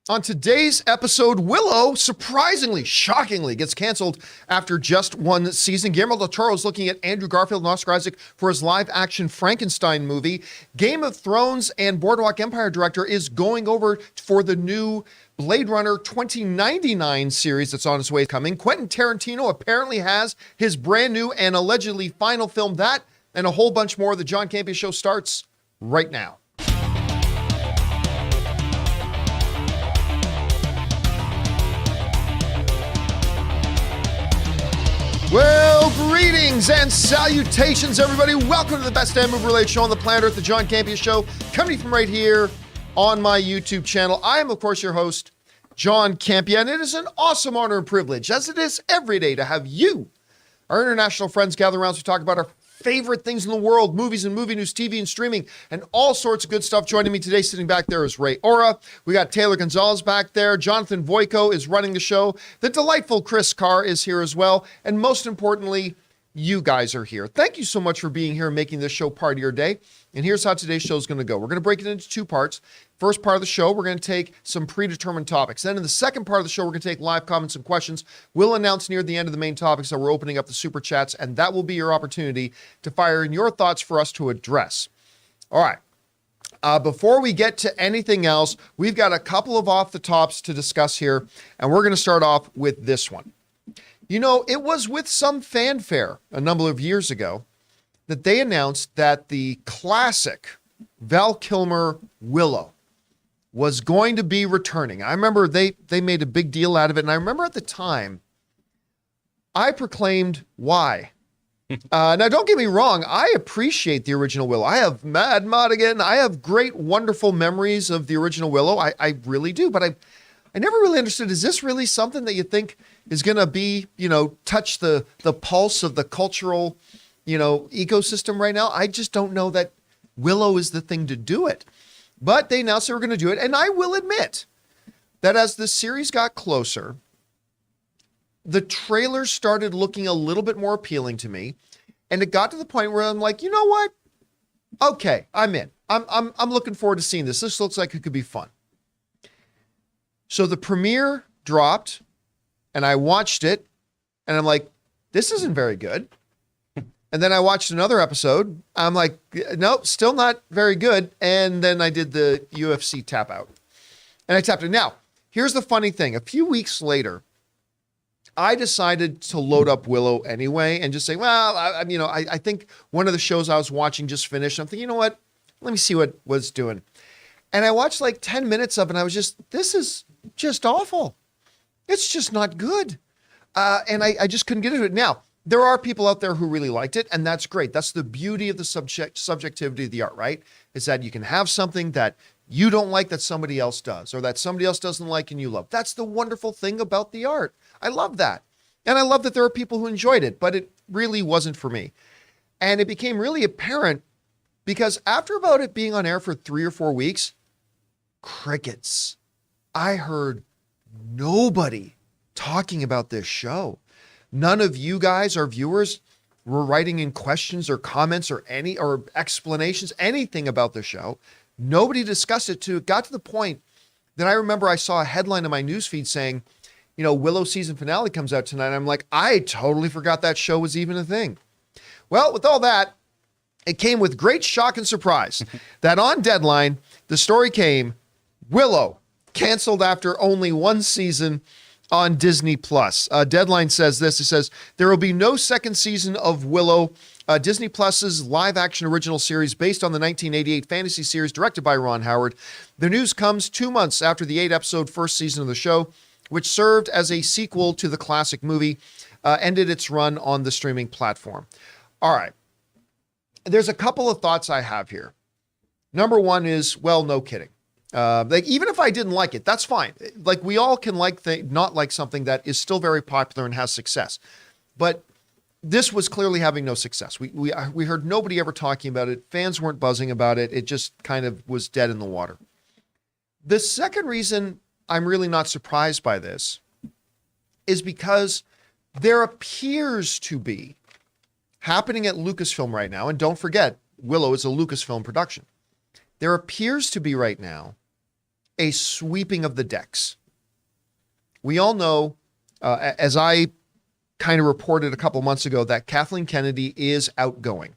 On today's episode, Willow, surprisingly, shockingly, gets canceled after just one season. Guillermo del Toro is looking at Andrew Garfield and Oscar Isaac for his live-action Frankenstein movie. Game of Thrones and Boardwalk Empire director is going over for the new Blade Runner 2099 series that's on its way coming. Quentin Tarantino apparently has his brand new and allegedly final film. That and a whole bunch more. The John Campea Show starts right now. Well, greetings and salutations, everybody. Welcome to the best damn movie-related show on the planet Earth, the John Campea Show, coming from right here on my YouTube channel. I am, of course, your host, John Campea, and it is an awesome honor and privilege, as it is every day, to have you, our international friends, gather around to talk about our favorite things in the world, movies and movie news, TV and streaming, and all sorts of good stuff. Joining me today, sitting back there, is Ray Ora. We got Taylor Gonzalez back there. Jonathan Voico is running the show. The delightful Chris Carr is here as well. And most importantly, you guys are here. Thank you so much for being here and making this show part of your day. And here's how today's show is going to go. We're going to break it into two parts. First part of the show, we're going to take some predetermined topics. Then in the second part of the show, we're going to take live comments and questions. We'll announce near the end of the main topics that we're opening up the super chats, and that will be your opportunity to fire in your thoughts for us to address. All right. Before we get to anything else, we've got a couple of off the tops to discuss here, and we're going to start off with this one. You know, it was with some fanfare a number of years ago that they announced that the classic Val Kilmer Willow was going to be returning. I remember they made a big deal out of it, and I remember at the time, I proclaimed why. Now, don't get me wrong, I appreciate the original Willow. I have Mad Madigan. I have great, wonderful memories of the original Willow. I really do, but I never really understood, is this really something that you think is going to be, touch the pulse of the cultural, ecosystem right now? I just don't know that Willow is the thing to do it. But they announced they were going to do it. And I will admit that as the series got closer, the trailer started looking a little bit more appealing to me. And it got to the point where I'm like, you know what? Okay, I'm in. I'm looking forward to seeing this. This looks like it could be fun. So the premiere dropped and I watched it and I'm like, this isn't very good. And then I watched another episode. I'm like, nope, still not very good. And then I did the UFC tap out and I tapped it. Now, here's the funny thing. A few weeks later, I decided to load up Willow anyway and just say, well, I think one of the shows I was watching just finished. I'm thinking, you know what? Let me see what was doing. And I watched like 10 minutes of it and I was this is just awful. It's just not good. And I just couldn't get into it. Now, there are people out there who really liked it, and that's great. That's the beauty of the subjectivity of the art, right? Is that you can have something that you don't like that somebody else does, or that somebody else doesn't like and you love. That's the wonderful thing about the art. I love that. And I love that there are people who enjoyed it, but it really wasn't for me. And it became really apparent because after about it being on air for 3 or 4 weeks, crickets. I heard nobody talking about this show. None of you guys, our viewers, were writing in questions or comments or explanations, anything about the show. Nobody discussed it. It got to the point that I remember I saw a headline in my newsfeed saying, Willow season finale comes out tonight. I'm like, I totally forgot that show was even a thing. Well, with all that, it came with great shock and surprise that on deadline, the story came, Willow canceled after only one season on Disney+. Deadline says this. It says, there will be no second season of Willow, Disney Plus's live-action original series based on the 1988 fantasy series directed by Ron Howard. The news comes 2 months after the 8-episode first season of the show, which served as a sequel to the classic movie, ended its run on the streaming platform. All right. There's a couple of thoughts I have here. Number one is, well, no kidding. Even if I didn't like it, that's fine. Like we all can not like something that is still very popular and has success, but this was clearly having no success. We heard nobody ever talking about it. Fans weren't buzzing about it. It just kind of was dead in the water. The second reason I'm really not surprised by this is because there appears to be happening at Lucasfilm right now, and don't forget, Willow is a Lucasfilm production. There appears to be right now a sweeping of the decks. We all know, as I kind of reported a couple months ago, that Kathleen Kennedy is outgoing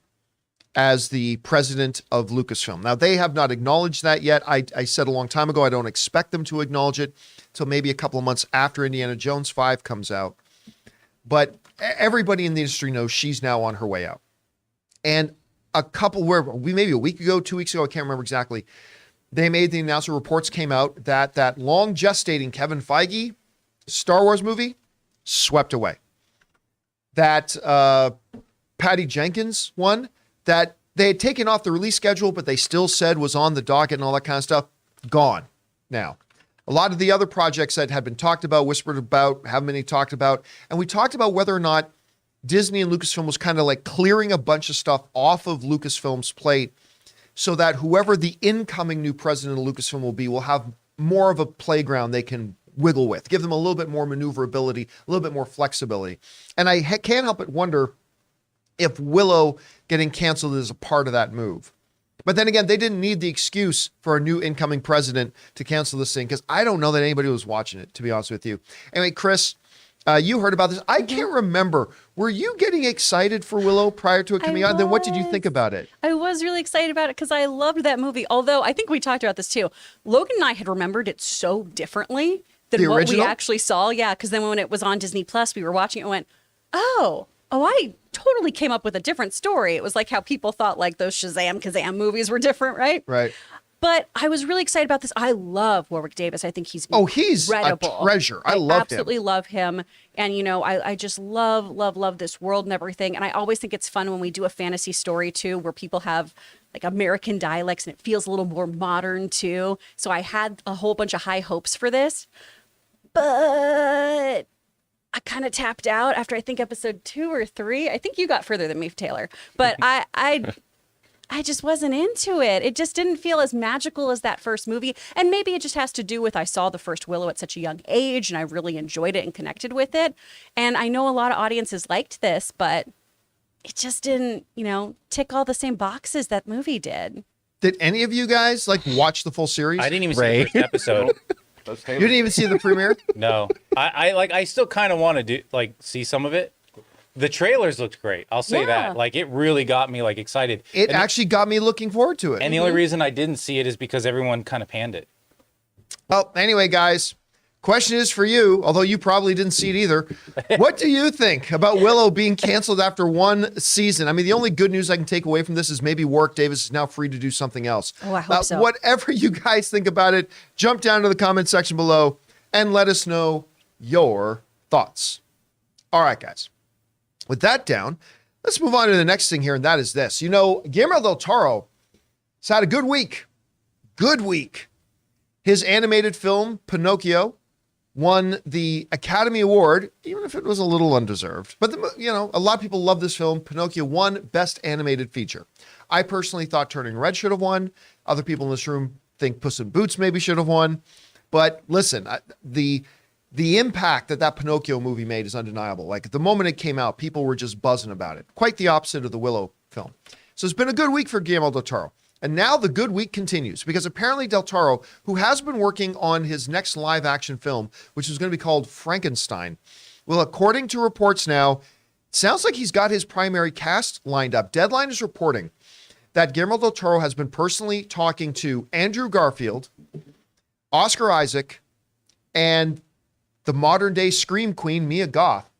as the president of Lucasfilm. Now, they have not acknowledged that yet. I said a long time ago, I don't expect them to acknowledge it until maybe a couple of months after Indiana Jones 5 comes out. But everybody in the industry knows she's now on her way out. And maybe a week ago, 2 weeks ago, I can't remember exactly, they made the announcement, reports came out that long gestating Kevin Feige Star Wars movie swept away. That Patty Jenkins one that they had taken off the release schedule, but they still said was on the docket and all that kind of stuff, gone now. A lot of the other projects that had been talked about, whispered about, haven't been talked about. And we talked about whether or not Disney and Lucasfilm was kind of like clearing a bunch of stuff off of Lucasfilm's plate so that whoever the incoming new president of Lucasfilm will have more of a playground they can wiggle with, give them a little bit more maneuverability, a little bit more flexibility. And I can't help but wonder if Willow getting canceled is a part of that move. But then again, they didn't need the excuse for a new incoming president to cancel this thing, because I don't know that anybody was watching it, to be honest with you. Anyway, Chris, you heard about this. I can't remember. Were you getting excited for Willow prior to it coming out? And then what did you think about it? I was really excited about it because I loved that movie. Although I think we talked about this too. Logan and I had remembered it so differently than what we actually saw. Yeah, because then when it was on Disney Plus, we were watching it and went, oh, I totally came up with a different story. It was like how people thought like those Kazam movies were different, right? Right. But I was really excited about this. I love Warwick Davis. I think he's incredible. A treasure. I absolutely love him. And, I just love this world and everything. And I always think it's fun when we do a fantasy story, too, where people have like American dialects and it feels a little more modern, too. So I had a whole bunch of high hopes for this. But I kind of tapped out after I think episode 2 or 3. I think you got further than me, Taylor. But I just wasn't into it. It just didn't feel as magical as that first movie. And maybe it just has to do with I saw the first Willow at such a young age and I really enjoyed it and connected with it. And I know a lot of audiences liked this, but it just didn't, tick all the same boxes that movie did. Did any of you guys watch the full series? I didn't even see the first episode. You didn't even see the premiere? No. I still kind of want to see some of it. The trailers looked great. I'll say that. It really got me excited. It actually got me looking forward to it. And the only reason I didn't see it is because everyone kind of panned it. Well, anyway, guys, question is for you, although you probably didn't see it either. What do you think about Willow being canceled after one season? I mean, the only good news I can take away from this is maybe Warwick Davis is now free to do something else. Oh, I hope so. Whatever you guys think about it, jump down to the comment section below and let us know your thoughts. All right, guys. With that down, let's move on to the next thing here, and that is this. Guillermo del Toro has had a good week. Good week. His animated film, Pinocchio, won the Academy Award, even if it was a little undeserved. But, a lot of people love this film. Pinocchio won Best Animated Feature. I personally thought Turning Red should have won. Other people in this room think Puss in Boots maybe should have won. But listen, the impact that Pinocchio movie made is undeniable. At the moment it came out, people were just buzzing about it. Quite the opposite of the Willow film. So it's been a good week for Guillermo del Toro. And now the good week continues because apparently Del Toro, who has been working on his next live action film, which is going to be called Frankenstein, well, according to reports now, it sounds like he's got his primary cast lined up. Deadline is reporting that Guillermo del Toro has been personally talking to Andrew Garfield, Oscar Isaac, and the modern day Scream Queen, Mia Goth,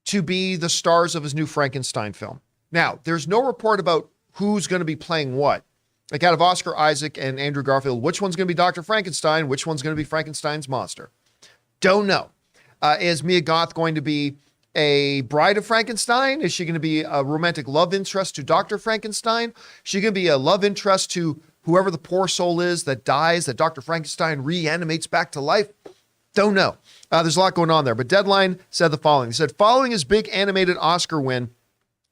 to be the stars of his new Frankenstein film. Now, there's no report about who's going to be playing what. Out of Oscar Isaac and Andrew Garfield, which one's going to be Dr. Frankenstein? Which one's going to be Frankenstein's monster? Don't know. Is Mia Goth going to be a bride of Frankenstein? Is she going to be a romantic love interest to Dr. Frankenstein? Is she going to be a love interest to whoever the poor soul is that dies, that Dr. Frankenstein reanimates back to life? Don't know. There's a lot going on there. But Deadline said the following. They said, following his big animated Oscar win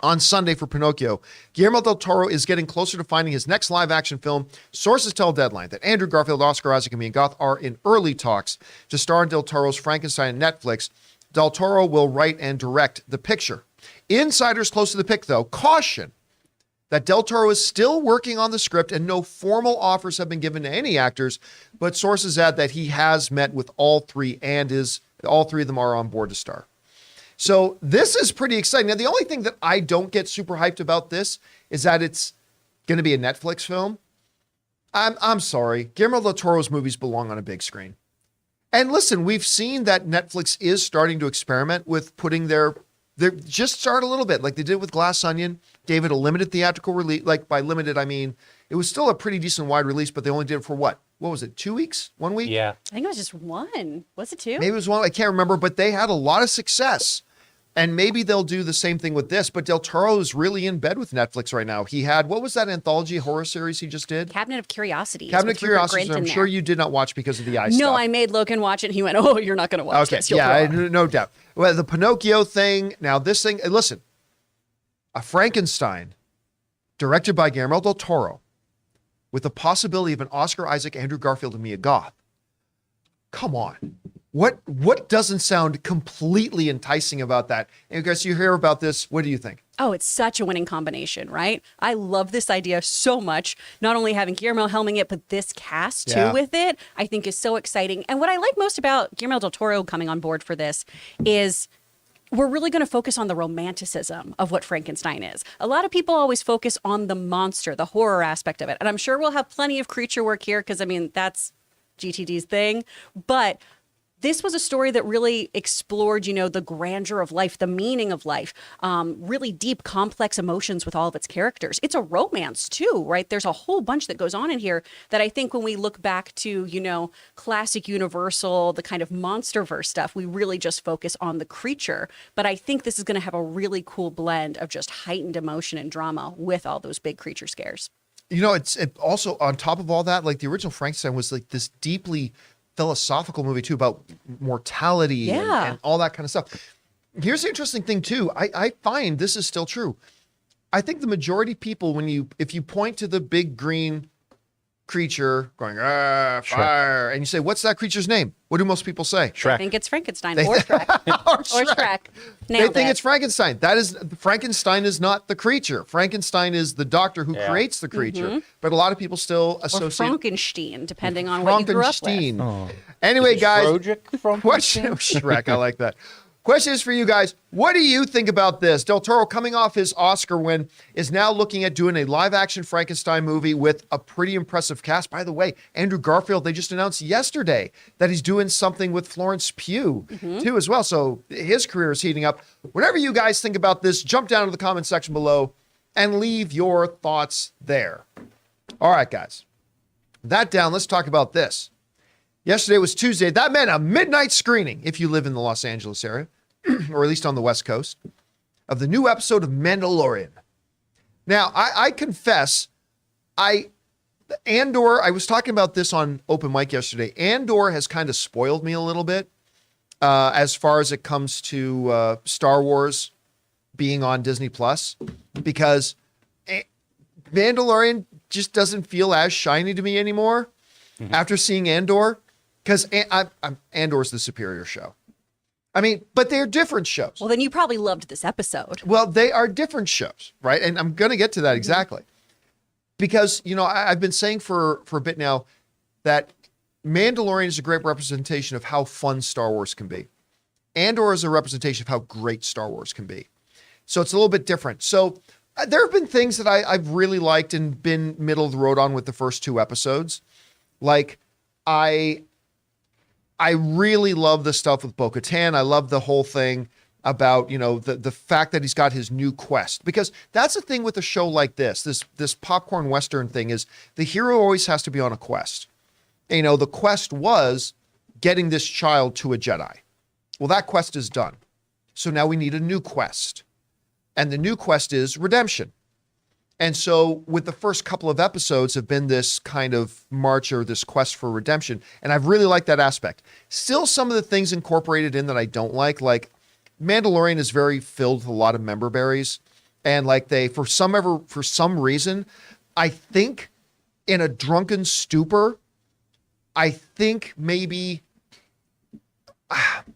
on Sunday for Pinocchio, Guillermo del Toro is getting closer to finding his next live-action film. Sources tell Deadline that Andrew Garfield, Oscar Isaac, and Mia Goth are in early talks to star in Del Toro's Frankenstein on Netflix. Del Toro will write and direct the picture. Insiders close to the pick, though, caution that Del Toro is still working on the script and no formal offers have been given to any actors, but sources add that he has met with all three and all three of them are on board to star. So this is pretty exciting. Now, the only thing that I don't get super hyped about this is that it's going to be a Netflix film. I'm sorry. Guillermo del Toro's movies belong on a big screen. And listen, we've seen that Netflix is starting to experiment with putting their just start a little bit like they did with Glass Onion, gave it a limited theatrical release. Like by limited, I mean, it was still a pretty decent wide release, but they only did it for what was it? 2 weeks? 1 week? Yeah. I think it was just one. Was it two? Maybe it was one. I can't remember, but they had a lot of success. And maybe they'll do the same thing with this, but Del Toro is really in bed with Netflix right now. He had, what was that anthology horror series he just did? Cabinet of Curiosities. Cabinet of Curiosities, I'm sure you did not watch because of the eye stuff. No, I made Logan watch it and he went, oh, you're not going to watch this. You'll No doubt. Well, the Pinocchio thing, now this thing, listen, a Frankenstein directed by Guillermo del Toro with the possibility of an Oscar Isaac, Andrew Garfield, and Mia Goth. Come on. What doesn't sound completely enticing about that? And guys, you hear about this. What do you think? Oh, it's such a winning combination, right? I love this idea so much. Not only having Guillermo helming it, but this cast too with it, I think is so exciting. And what I like most about Guillermo del Toro coming on board for this is we're really going to focus on the romanticism of what Frankenstein is. A lot of people always focus on the monster, the horror aspect of it. And I'm sure we'll have plenty of creature work here because, I mean, that's GTD's thing. But this was a story that really explored, the grandeur of life, the meaning of life, really deep, complex emotions with all of its characters. It's a romance too, right? There's a whole bunch that goes on in here that I think when we look back to, classic Universal, the kind of Monsterverse stuff, we really just focus on the creature. But I think this is going to have a really cool blend of just heightened emotion and drama with all those big creature scares. It's also on top of all that, like the original Frankenstein was like this deeply philosophical movie too about mortality and all that kind of stuff. Here's the interesting thing too. I find this is still true. I think the majority of people, if you point to the big green creature going, fire, and you say, what's that creature's name? What do most people say? Shrek. I think it's Frankenstein or Shrek. Or Shrek. They think it's Frankenstein. Frankenstein is not the creature. Frankenstein is the doctor who creates the creature. But a lot of people still associate. Or Frankenstein, depending on what you grew up with. Oh. Anyway, guys. Question. Shrek, I like that. Question is for you guys. What do you think about this? Del Toro, coming off his Oscar win, is now looking at doing a live-action Frankenstein movie with a pretty impressive cast. By the way, Andrew Garfield, they just announced yesterday that he's doing something with Florence Pugh, too, as well. So his career is heating up. Whatever you guys think about this, jump down to the comment section below and leave your thoughts there. All right, guys. That down, let's talk about this. Yesterday was Tuesday. That meant a midnight screening, if you live in the Los Angeles area, or at least on the West Coast, of the new episode of Mandalorian. Now, I confess, Andor, I was talking about this on Open Mic yesterday. Andor has kind of spoiled me a little bit as far as it comes to Star Wars being on Disney Plus, because Mandalorian just doesn't feel as shiny to me anymore after seeing Andor. Because Andor's the superior show. I mean, but they're different shows. Well, then you probably loved this episode. Well, they are different shows, right? And I'm going to get to that exactly. Because, I've been saying for a bit now that Mandalorian is a great representation of how fun Star Wars can be. Andor is a representation of how great Star Wars can be. So it's a little bit different. So there have been things that I've really liked and been middle of the road on with the first two episodes. Like, I really love the stuff with Bo-Katan. I love the whole thing about, the fact that he's got his new quest. Because that's the thing with a show like this popcorn Western thing is the hero always has to be on a quest. The quest was getting this child to a Jedi. Well, that quest is done. So now we need a new quest. And the new quest is redemption. And so with the first couple of episodes have been this kind of march or this quest for redemption. And I've really liked that aspect. Still some of the things incorporated in that I don't like Mandalorian is very filled with a lot of member berries. And for some reason, I think in a drunken stupor, I think maybe Bob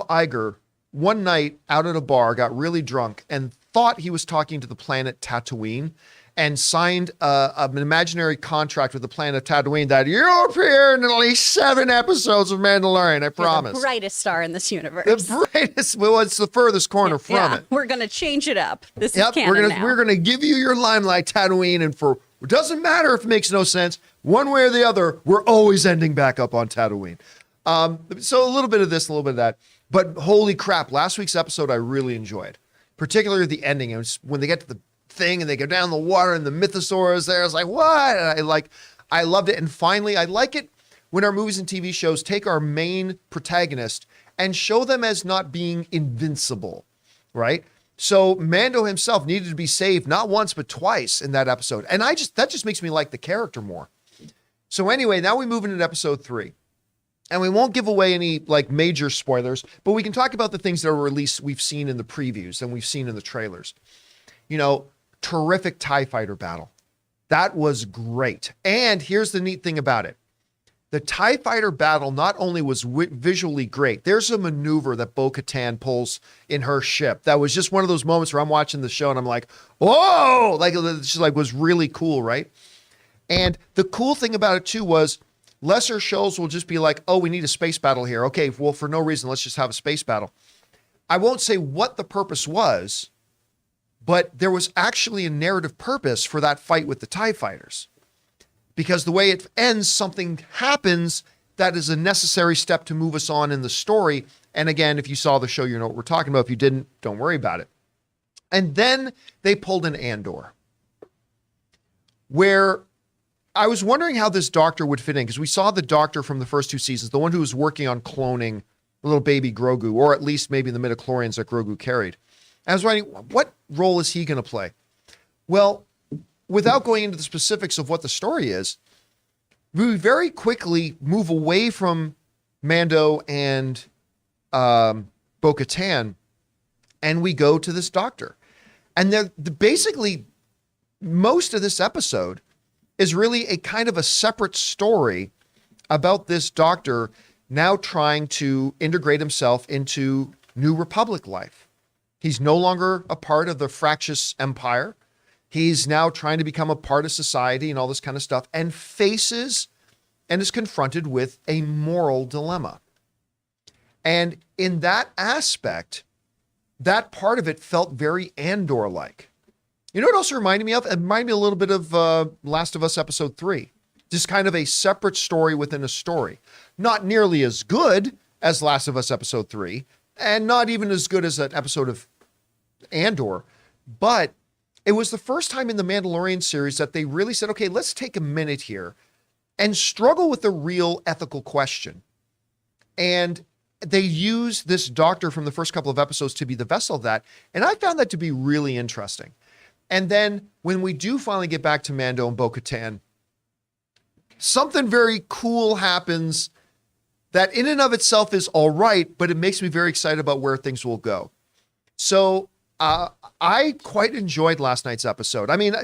Iger one night out at a bar got really drunk and thought he was talking to the planet Tatooine and signed an imaginary contract with the planet Tatooine that you'll appear in at least 7 episodes of Mandalorian, I promise. You're the brightest star in this universe. The brightest, well, it's the furthest corner from it. We're going to change it up. This is canon we're gonna give you your limelight, Tatooine, and for it doesn't matter if it makes no sense, one way or the other, we're always ending back up on Tatooine. So a little bit of this, a little bit of that. But holy crap, last week's episode I really enjoyed, particularly the ending. It was when they get to the thing and they go down the water and the mythosaur is there. I was like, what? And I loved it. And finally, I like it when our movies and TV shows take our main protagonist and show them as not being invincible, right? So Mando himself needed to be saved not once, but twice in that episode. And that just makes me like the character more. So anyway, now we move into episode 3. And we won't give away any like major spoilers, but we can talk about the things that are released we've seen in the previews and we've seen in the trailers. You know, terrific TIE fighter battle. That was great. And here's the neat thing about it. The TIE fighter battle not only was visually great, there's a maneuver that Bo-Katan pulls in her ship. That was just one of those moments where I'm watching the show and I'm like, whoa, like it just like was really cool, right? And the cool thing about it too was lesser shows will just be like, oh, we need a space battle here. Okay, well, for no reason, let's just have a space battle. I won't say what the purpose was, but there was actually a narrative purpose for that fight with the TIE fighters. Because the way it ends, something happens that is a necessary step to move us on in the story. And again, if you saw the show, you know what we're talking about. If you didn't, don't worry about it. And then they pulled an Andor, where I was wondering how this doctor would fit in, because we saw the doctor from the first 2 seasons, the one who was working on cloning little baby Grogu, or at least maybe the midichlorians that Grogu carried. And I was wondering, what role is he going to play? Well, without going into the specifics of what the story is, we very quickly move away from Mando and Bo-Katan, and we go to this doctor. And basically, most of this episode is really a kind of a separate story about this doctor now trying to integrate himself into New Republic life. He's no longer a part of the fractious empire. He's now trying to become a part of society and all this kind of stuff, and faces and is confronted with a moral dilemma. And in that aspect, that part of it felt very Andor-like. You know what else it reminded me of? It reminded me a little bit of Last of Us Episode 3. Just kind of a separate story within a story. Not nearly as good as Last of Us Episode 3, and not even as good as an episode of Andor, but it was the first time in the Mandalorian series that they really said, okay, let's take a minute here and struggle with the real ethical question. And they used this doctor from the first couple of episodes to be the vessel of that, and I found that to be really interesting. And then when we do finally get back to Mando and Bo-Katan, something very cool happens that in and of itself is all right, but it makes me very excited about where things will go. So I quite enjoyed last night's episode. I mean,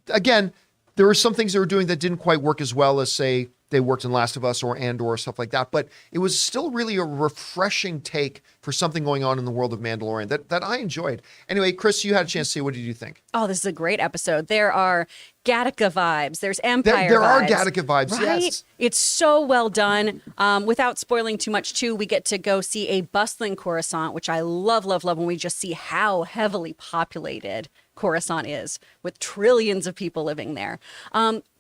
again, there were some things they were doing that didn't quite work as well as, say, they worked in Last of Us or Andor or stuff like that, but it was still really a refreshing take for something going on in the world of Mandalorian that I enjoyed. Anyway, Chris, you had a chance to see. What did you think? Oh, this is a great episode. There are Gattaca vibes. There's Empire there vibes. There are Gattaca vibes, right? yes. It's so well done. Without spoiling too much, too, we get to go see a bustling Coruscant, which I love, love, love when we just see how heavily populated Coruscant is, with trillions of people living there.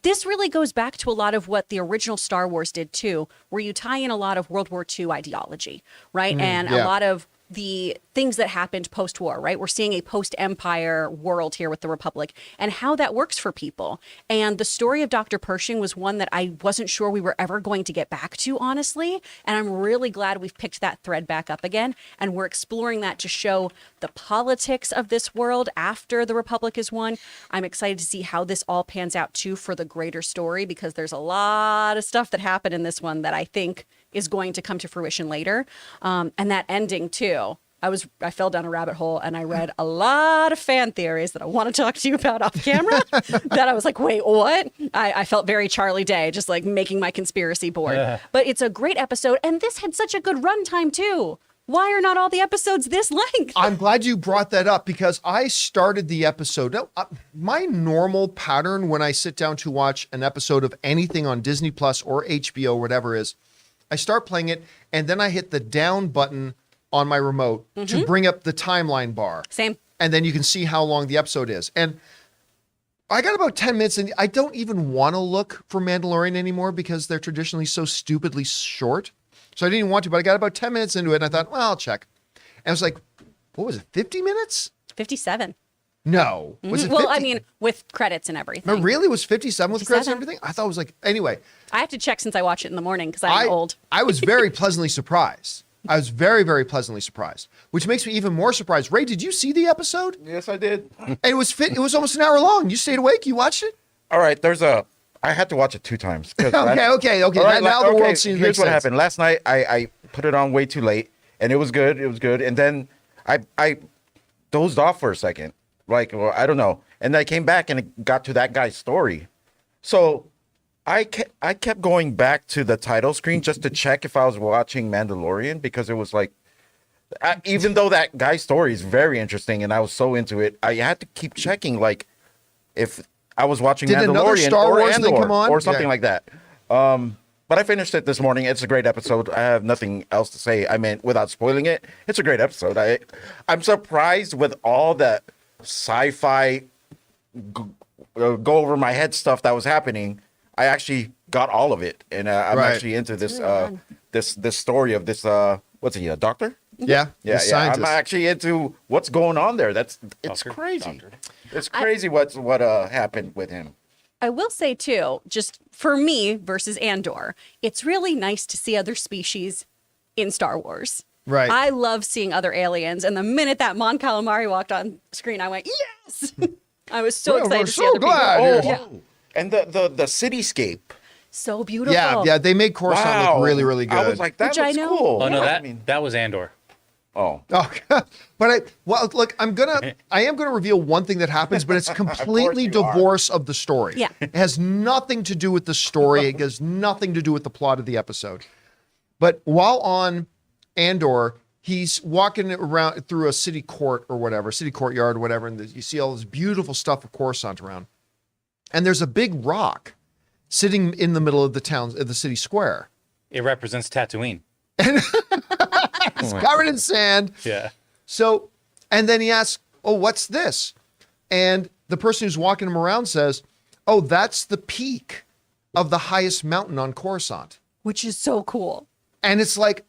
This really goes back to a lot of what the original Star Wars did too, where you tie in a lot of World War II ideology, right? And a lot of the things that happened post-war, right? We're seeing a post-Empire world here with the Republic and how that works for people. And the story of Dr. Pershing was one that I wasn't sure we were ever going to get back to, honestly. And I'm really glad we've picked that thread back up again. And we're exploring that to show the politics of this world after the Republic is won. I'm excited to see how this all pans out too for the greater story, because there's a lot of stuff that happened in this one that I think is going to come to fruition later. And that ending too. I fell down a rabbit hole and I read a lot of fan theories that I want to talk to you about off camera that I was like, wait, what? I felt very Charlie Day, just like making my conspiracy board. But it's a great episode. And this had such a good runtime too. Why are not all the episodes this length? I'm glad you brought that up because I started the episode. Now, my normal pattern when I sit down to watch an episode of anything on Disney Plus or HBO, whatever it is, I start playing it and then I hit the down button on my remote to bring up the timeline bar. Same. And then you can see how long the episode is. And I got about 10 minutes and I don't even want to look for Mandalorian anymore because they're traditionally so stupidly short. So I didn't even want to, but I got about 10 minutes into it and I thought, well, I'll check. And I was like, what was it, 50 minutes? 57. No. Was it 50? Well, I mean, with credits and everything. No, really? Was 57 with credits and 57. everything? I thought it was like, anyway. I have to check since I watch it in the morning because I'm old. I was very pleasantly surprised. I was very, very pleasantly surprised, which makes me even more surprised. Ray, did you see the episode? Yes, I did. And it was almost an hour long. You stayed awake? You watched it? All right, I had to watch it 2 times. Okay. All right, now the world seems here's what sense. happened. Last night, I put it on way too late, and it was good. It was good. And then I dozed off for a second. Well, I don't know. And I came back and it got to that guy's story. So I kept going back to the title screen just to check if I was watching Mandalorian because it was like, even though that guy's story is very interesting and I was so into it, I had to keep checking like if I was watching Did another Mandalorian Star or Wars thing Andor come on? or something Yeah. like that. But I finished it this morning. It's a great episode. I have nothing else to say. I mean, without spoiling it, it's a great episode. I'm surprised with all the sci-fi go over my head stuff that was happening. I actually got all of it, and I'm Right. actually into this this story of this what's he, a doctor? Yeah. Yeah, the scientist. I'm actually into what's going on there. It's crazy. It's crazy what happened with him. I will say too, just for me versus Andor, it's really nice to see other species in Star Wars. Right. I love seeing other aliens, and the minute that Mon Calamari walked on screen, I went, yes! I was so Well, excited we're to so see other glad people. you're- Yeah. And the cityscape. So beautiful. Yeah, they made Coruscant Wow. look really, really good. I was like, that Which I looks know. cool. Oh no, Yeah, that was Andor. oh. Oh, but look, I am gonna reveal one thing that happens, but it's completely you are. divorce of the story. Yeah. It has nothing to do with the story. It has nothing to do with the plot of the episode. But while on Andor, he's walking around through a city court or whatever, city courtyard or whatever, and you see all this beautiful stuff of Coruscant around. And there's a big rock sitting in the middle of the city square. It represents Tatooine. It's covered in sand. Yeah. So, and then he asks, oh, what's this? And the person who's walking him around says, oh, that's the peak of the highest mountain on Coruscant. Which is so cool. And it's like,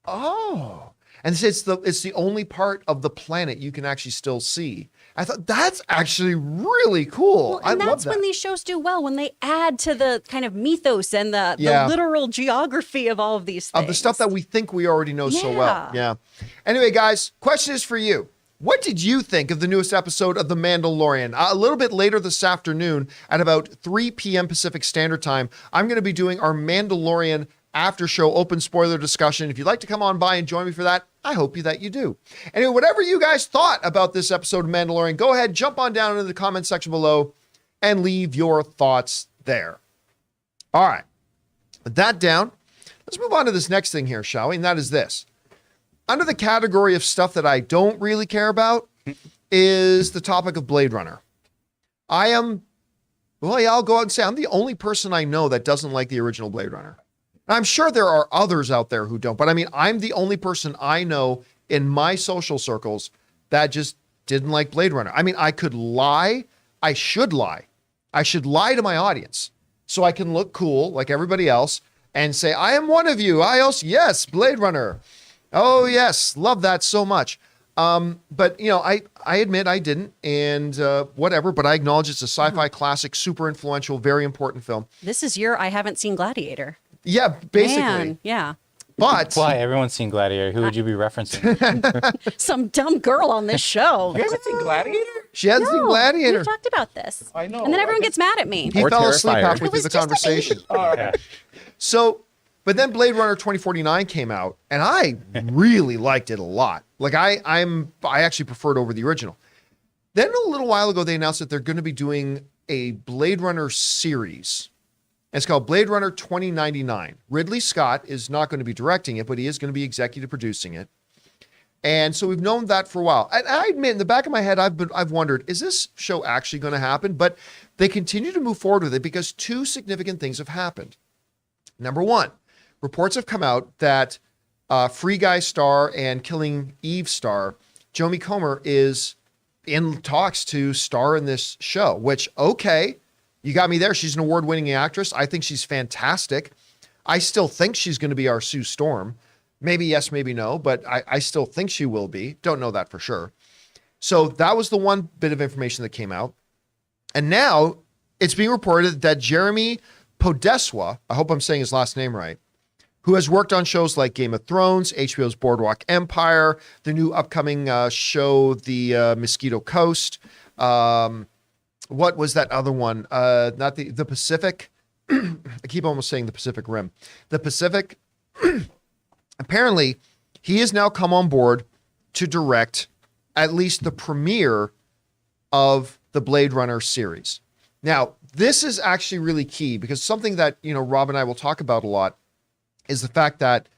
oh. And it's the only part of the planet you can actually still see. I thought that's actually really cool. Well, and I love that's that. when these shows do well, when they add to the kind of mythos and the Yeah. literal geography of all of these things. Of the stuff that we think we already know so well. Yeah. Yeah. Anyway, guys, question is for you. What did you think of the newest episode of The Mandalorian? A little bit later this afternoon at about 3 p.m. Pacific Standard Time, I'm going to be doing our Mandalorian after show open spoiler discussion. If you'd like to come on by and join me for that, I hope that you do. Anyway, whatever you guys thought about this episode of Mandalorian, go ahead, jump on down into the comment section below and leave your thoughts there. All right. With that down, let's move on to this next thing here, shall we? And that is this. Under the category of stuff that I don't really care about is the topic of Blade Runner. I'll go out and say I'm the only person I know that doesn't like the original Blade Runner. I'm sure there are others out there who don't, but I mean, I'm the only person I know in my social circles that just didn't like Blade Runner. I mean, I could lie. I should lie. I should lie to my audience so I can look cool like everybody else and say, I am one of you. Yes, Blade Runner. Oh, yes. Love that so much. But, I admit I didn't and whatever, but I acknowledge it's a sci-fi classic, super influential, very important film. This is I haven't seen Gladiator. Yeah, basically. Man, yeah. But Why? Everyone's seen Gladiator. Who would you be referencing? Some dumb girl on this show. You haven't seen Gladiator? she hasn't seen Gladiator. We talked about this. I know. And then everyone gets mad at me. He Or fell asleep Terrifier. halfway It through was the just a conversation. Yeah. So, but then Blade Runner 2049 came out, and I really liked it a lot. Like I actually preferred over the original. Then a little while ago, they announced that they're going to be doing a Blade Runner series, And it's called Blade Runner 2099. Ridley Scott is not going to be directing it, but he is going to be executive producing it. And so we've known that for a while. And I admit, in the back of my head, I've wondered, is this show actually going to happen? But they continue to move forward with it because two significant things have happened. Number one, reports have come out that Free Guy star and Killing Eve star Jodie Comer is in talks to star in this show, which, okay, you got me there. She's an award-winning actress. I think she's fantastic. I still think she's going to be our Sue Storm. Maybe yes, maybe no, but I still think she will be. Don't know that for sure. So that was the one bit of information that came out. And now it's being reported that Jeremy Podeswa, I hope I'm saying his last name right, who has worked on shows like Game of Thrones, HBO's Boardwalk Empire, the new upcoming show, The Mosquito Coast. What was that other one? Not the Pacific. I keep almost saying the Pacific Rim. The Pacific. Apparently, he has now come on board to direct at least the premiere of the Blade Runner series. Now, this is actually really key because something that, Rob and I will talk about a lot is the fact that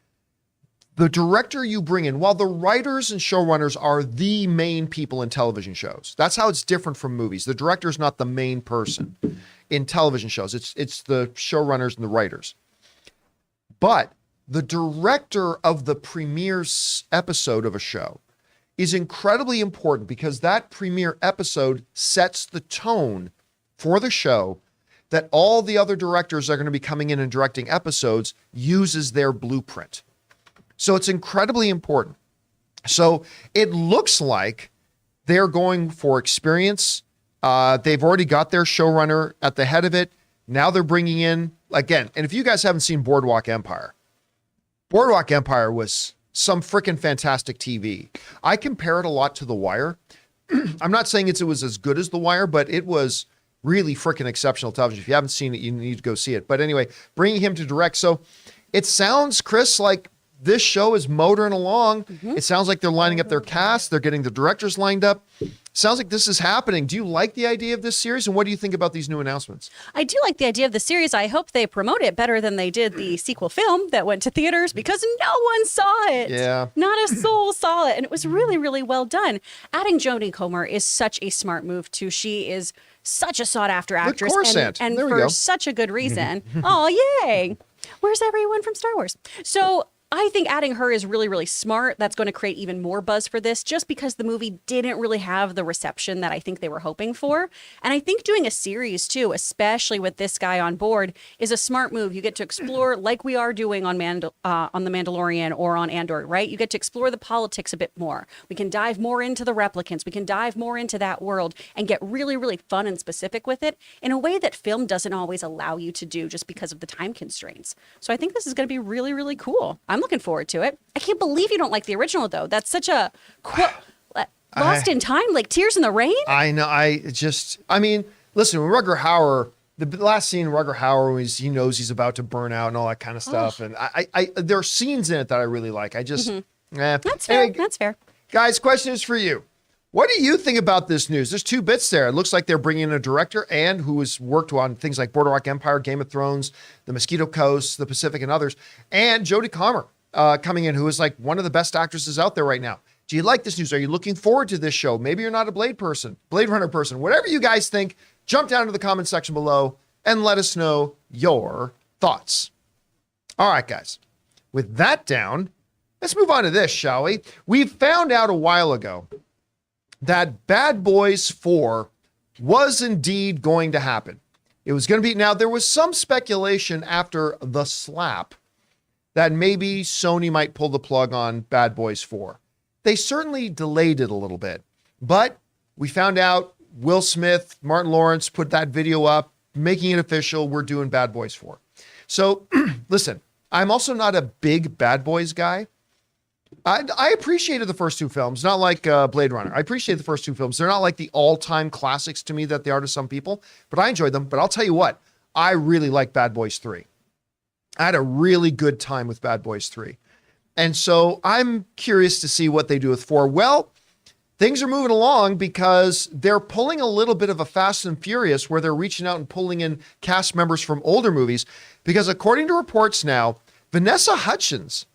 the director you bring in, while the writers and showrunners are the main people in television shows, that's how it's different from movies. The director is not the main person in television shows. It's the showrunners and the writers. But the director of the premiere episode of a show is incredibly important because that premiere episode sets the tone for the show that all the other directors are going to be coming in and directing episodes uses their blueprint. So it's incredibly important. So it looks like they're going for experience. They've already got their showrunner at the head of it. Now they're bringing in, again, and if you guys haven't seen Boardwalk Empire was some freaking fantastic TV. I compare it a lot to The Wire. I'm not saying it was as good as The Wire, but it was really freaking exceptional television. If you haven't seen it, you need to go see it. But anyway, bringing him to direct. So it sounds, Chris, like this show is motoring along. Mm-hmm. It sounds like they're lining up their cast. They're getting the directors lined up. Sounds like this is happening. Do you like the idea of this series? And what do you think about these new announcements? I do like the idea of the series. I hope they promote it better than they did the sequel film that went to theaters because no one saw it. Yeah. Not a soul saw it. And it was really, really well done. Adding Jodie Comer is such a smart move, too. She is such a sought-after actress. And for such a good reason. Oh, yay. Where's everyone from Star Wars? So I think adding her is really, really smart. That's going to create even more buzz for this just because the movie didn't really have the reception that I think they were hoping for. And I think doing a series too, especially with this guy on board, is a smart move. You get to explore like we are doing on The Mandalorian or on Andor, right? You get to explore the politics a bit more. We can dive more into the replicants. We can dive more into that world and get really, really fun and specific with it in a way that film doesn't always allow you to do just because of the time constraints. So I think this is going to be really, really cool. I'm looking forward to it. I can't believe you don't like the original, though. That's such a Lost in Time, like Tears in the Rain. I know. I mean, listen, when Rutger Hauer, the last scene, Rutger Hauer, he knows he's about to burn out and all that kind of stuff. And I there are scenes in it that I really like. I just, That's fair. Anyway, That's fair. Guys, question is for you. What do you think about this news? There's two bits there. It looks like they're bringing in a director and who has worked on things like Boardwalk Empire, Game of Thrones, The Mosquito Coast, The Pacific, and others, and Jodie Comer coming in, who is like one of the best actresses out there right now. Do you like this news? Are you looking forward to this show? Maybe you're not a Blade Runner person. Whatever you guys think, jump down to the comment section below and let us know your thoughts. All right, guys. With that down, let's move on to this, shall we? We found out a while ago that Bad Boys 4 was indeed going to happen. It was going to be, now there was some speculation after The Slap that maybe Sony might pull the plug on Bad Boys 4. They certainly delayed it a little bit, but we found out Will Smith, Martin Lawrence put that video up, making it official. We're doing Bad Boys 4. So listen, I'm also not a big Bad Boys guy. I appreciated the first two films, not like Blade Runner. I appreciate the first two films. They're not like the all-time classics to me that they are to some people, but I enjoyed them. But I'll tell you what, I really like Bad Boys 3. I had a really good time with Bad Boys 3. And so I'm curious to see what they do with 4. Well, things are moving along because they're pulling a little bit of a Fast and Furious where they're reaching out and pulling in cast members from older movies. Because according to reports now, Vanessa Hudgens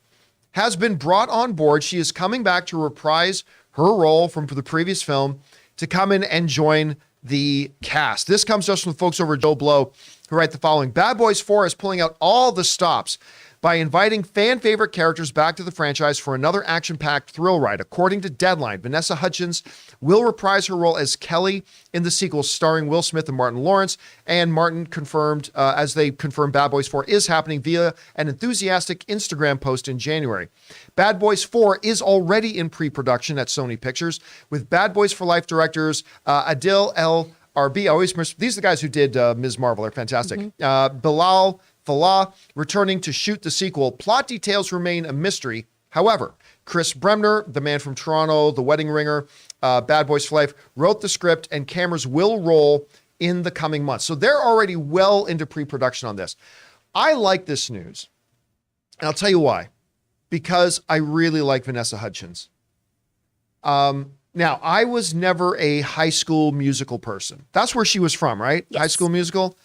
has been brought on board. She is coming back to reprise her role from the previous film to come in and join the cast. This comes to us from folks over at Joe Blow, who write the following. Bad Boys 4 is pulling out all the stops by inviting fan favorite characters back to the franchise for another action-packed thrill ride. According to Deadline, Vanessa Hudgens will reprise her role as Kelly in the sequel starring Will Smith and Martin Lawrence. And Martin confirmed, as they confirmed, Bad Boys 4 is happening via an enthusiastic Instagram post in January. Bad Boys 4 is already in pre-production at Sony Pictures, with Bad Boys for Life directors Adil El Arbi. These are the guys who did Ms. Marvel. They're fantastic. Bilal Falah returning to shoot the sequel. Plot details remain a mystery. However, Chris Bremner, the man from Toronto, The Wedding Ringer, Bad Boys for Life, wrote the script, and cameras will roll in the coming months. So they're already well into pre-production on this. I like this news, and I'll tell you why. Because I really like Vanessa Hudgens. Now, I was never a High School Musical person. That's where she was from, right? Yes. High School Musical.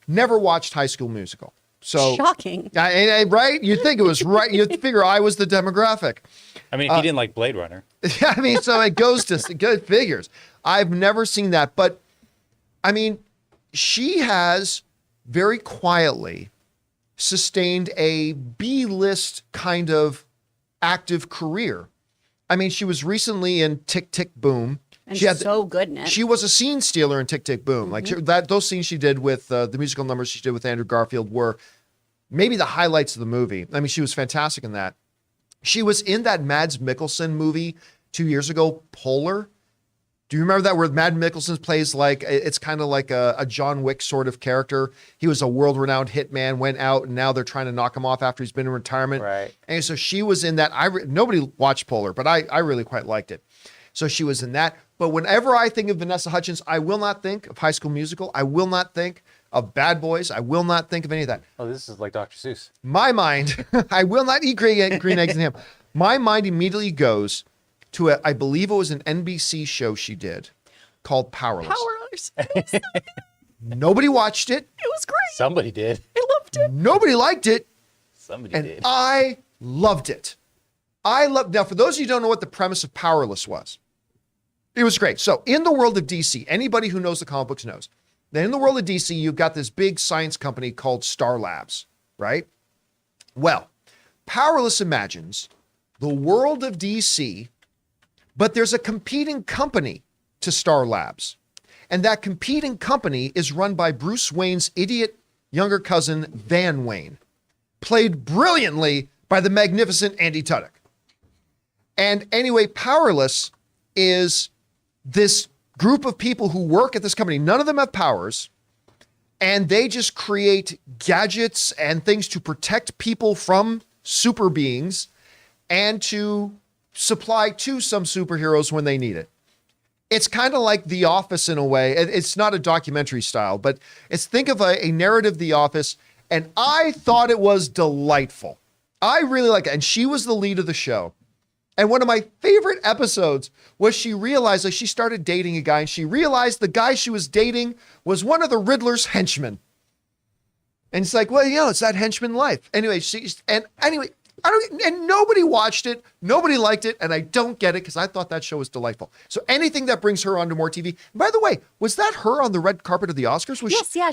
Never watched High School Musical. So shocking. Right? You'd think it was right. You'd figure I was the demographic. I mean, if you didn't like Blade Runner. Yeah, I mean, so it goes to good figures. I've never seen that. But, I mean, she has very quietly sustained a B-list kind of active career. I mean, she was recently in Tick, Tick, Boom. And she had so good in it. She was a scene stealer in Tick, Tick, Boom. Like those scenes she did with the musical numbers she did with Andrew Garfield were maybe the highlights of the movie. I mean, she was fantastic in that. She was in that Mads Mikkelsen movie 2 years ago, Polar. Do you remember that, where Mads Mikkelsen plays like, it's kind of like a John Wick sort of character. He was a world-renowned hitman, went out, and now they're trying to knock him off after he's been in retirement. Right. And so she was in that. Nobody watched Polar, but I really quite liked it. So she was in that. But whenever I think of Vanessa Hudgens, I will not think of High School Musical. I will not think of Bad Boys. I will not think of any of that. Oh, this is like Dr. Seuss. My mind, I will not eat green eggs and ham. My mind immediately goes to I believe it was an NBC show she did called Powerless. Powerless. Nobody watched it. It was great. Somebody did. I loved it. Nobody liked it. Somebody And did. I loved it. Now, for those of you who don't know what the premise of Powerless was, it was great. So in the world of DC, anybody who knows the comic books knows that in the world of DC, you've got this big science company called Star Labs, right? Well, Powerless imagines the world of DC, but there's a competing company to Star Labs. And that competing company is run by Bruce Wayne's idiot younger cousin, Van Wayne, played brilliantly by the magnificent Andy Tuddyk. And anyway, Powerless is this group of people who work at this company. None of them have powers, and they just create gadgets and things to protect people from super beings and to supply to some superheroes when they need it. It's kind of like The Office in a way. It's not a documentary style, but think of a narrative The Office, and I thought it was delightful. I really like it, and she was the lead of the show. And one of my favorite episodes was she realized that she started dating a guy, and she realized the guy she was dating was one of the Riddler's henchmen. And it's like, well, it's that henchman life. Anyway, and nobody watched it. Nobody liked it. And I don't get it because I thought that show was delightful. So anything that brings her onto more TV. By the way, was that her on the red carpet of the Oscars?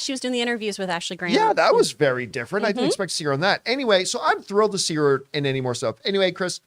She was doing the interviews with Ashley Graham. Yeah, that was very different. I didn't expect to see her on that. Anyway, so I'm thrilled to see her in any more stuff. Anyway, Chris,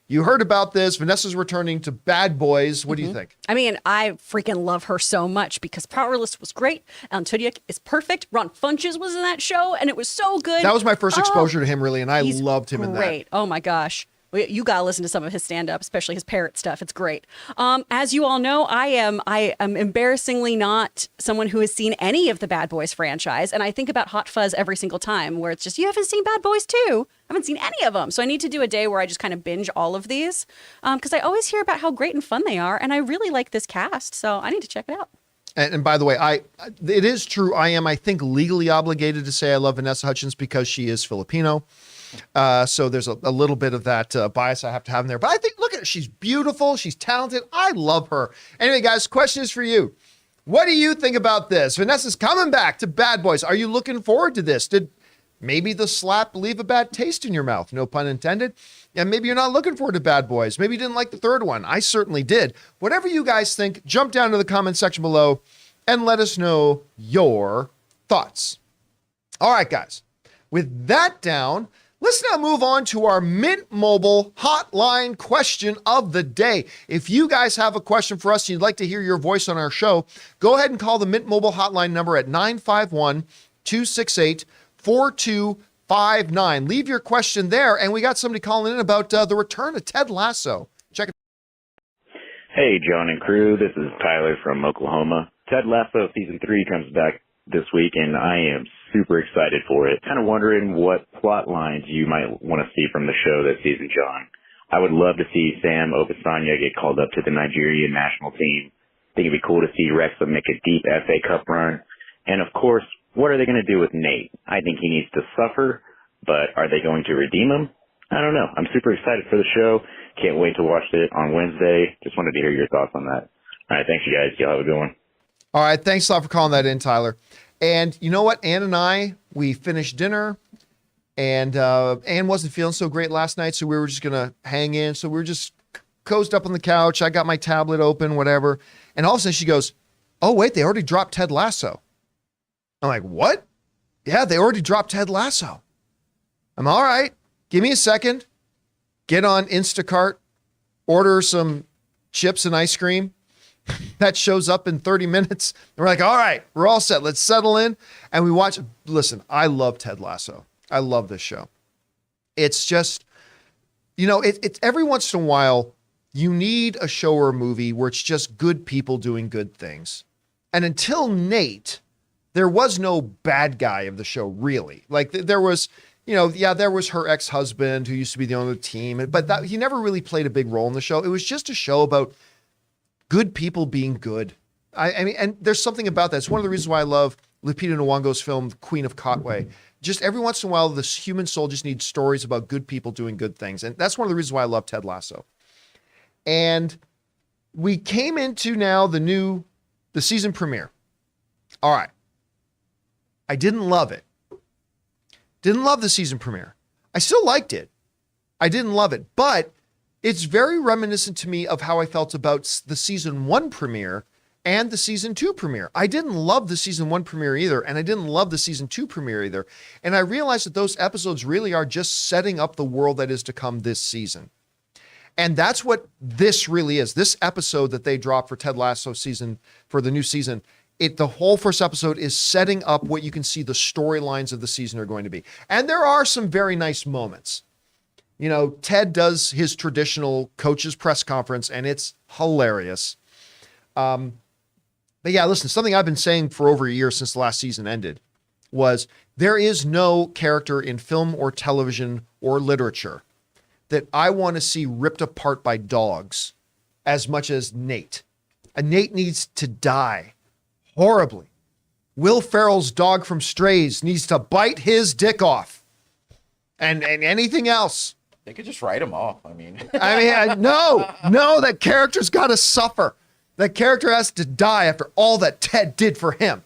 you heard about this. Vanessa's returning to Bad Boys. What do you think? I mean, I freaking love her so much because Powerless was great. Alan Tudyk is perfect. Ron Funches was in that show, and it was so good. That was my first exposure to him, really, and I loved him in that. Great. Oh, my gosh. You got to listen to some of his stand-up, especially his parrot stuff. It's great. As you all know, I am embarrassingly not someone who has seen any of the Bad Boys franchise. And I think about Hot Fuzz every single time where it's just, you haven't seen Bad Boys 2? I haven't seen any of them. So I need to do a day where I just kind of binge all of these because I always hear about how great and fun they are. And I really like this cast. So I need to check it out. And by the way, it is true. I am, I think, legally obligated to say I love Vanessa Hudgens because she is Filipino. So there's a little bit of that bias I have to have in there. But I think, look at her. She's beautiful. She's talented. I love her. Anyway, guys, question is for you. What do you think about this? Vanessa's coming back to Bad Boys. Are you looking forward to this? Did maybe the slap leave a bad taste in your mouth? No pun intended. And maybe you're not looking forward to Bad Boys. Maybe you didn't like the third one. I certainly did. Whatever you guys think, jump down to the comment section below and let us know your thoughts. All right, guys. With that down, let's now move on to our Mint Mobile hotline question of the day. If you guys have a question for us and you'd like to hear your voice on our show, go ahead and call the Mint Mobile hotline number at 951-268-4259. Leave your question there, and we got somebody calling in about the return of Ted Lasso. Check it. Hey, John and crew. This is Tyler from Oklahoma. Ted Lasso Season 3 comes back this week, and I am super excited for it. Kind of wondering what plot lines you might want to see from the show this season, John. I would love to see Sam Obisanya get called up to the Nigerian national team. I think it'd be cool to see Wrexham make a deep FA Cup run. And, of course, what are they going to do with Nate? I think he needs to suffer, but are they going to redeem him? I don't know. I'm super excited for the show. Can't wait to watch it on Wednesday. Just wanted to hear your thoughts on that. All right, thanks, you guys. Y'all have a good one. All right, thanks a lot for calling that in, Tyler. And you know what? Ann and I, we finished dinner, and Ann wasn't feeling so great last night, so we were just going to hang in. So we were just cozied up on the couch. I got my tablet open, whatever. And all of a sudden she goes, oh, wait, they already dropped Ted Lasso. I'm like, what? Yeah, they already dropped Ted Lasso. I'm all right. Give me a second. Get on Instacart, order some chips and ice cream. That shows up in 30 minutes. And we're like, all right, we're all set. Let's settle in. And we watch. Listen, I love Ted Lasso. I love this show. It's just, it's every once in a while, you need a show or a movie where it's just good people doing good things. And until Nate, there was no bad guy of the show, really. Like there was, there was her ex-husband who used to be the owner of the team, but he never really played a big role in the show. It was just a show about good people being good. I mean, and there's something about that. It's one of the reasons why I love Lupita Nyong'o's film, Queen of Katwe. Just every once in a while, this human soul just needs stories about good people doing good things. And that's one of the reasons why I love Ted Lasso. And we came into now the season premiere. All right. I didn't love it. Didn't love the season premiere. I still liked it. I didn't love it, but it's very reminiscent to me of how I felt about the season 1 premiere and the season 2 premiere. I didn't love the season 1 premiere either, and I didn't love the season 2 premiere either. And I realized that those episodes really are just setting up the world that is to come this season. And that's what this really is. This episode that they dropped for Ted Lasso for the new season, the whole first episode is setting up what you can see the storylines of the season are going to be. And there are some very nice moments. Ted does his traditional coach's press conference, and it's hilarious. But yeah, listen, something I've been saying for over a year since the last season ended was there is no character in film or television or literature that I want to see ripped apart by dogs as much as Nate. And Nate needs to die horribly. Will Ferrell's dog from Strays needs to bite his dick off. And anything else. They could just write him off. No, that character's got to suffer. That character has to die after all that Ted did for him.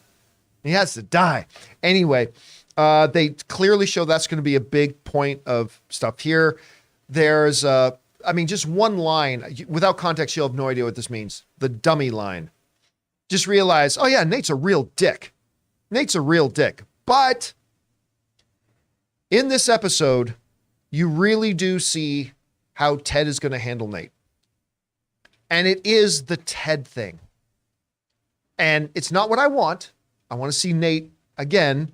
He has to die. Anyway, they clearly show that's going to be a big point of stuff here. There's, just one line. Without context, you'll have no idea what this means. The dummy line. Just realize, oh yeah, Nate's a real dick. Nate's a real dick. But in this episode, you really do see how Ted is going to handle Nate. And it is the Ted thing. And it's not what I want. I want to see Nate again.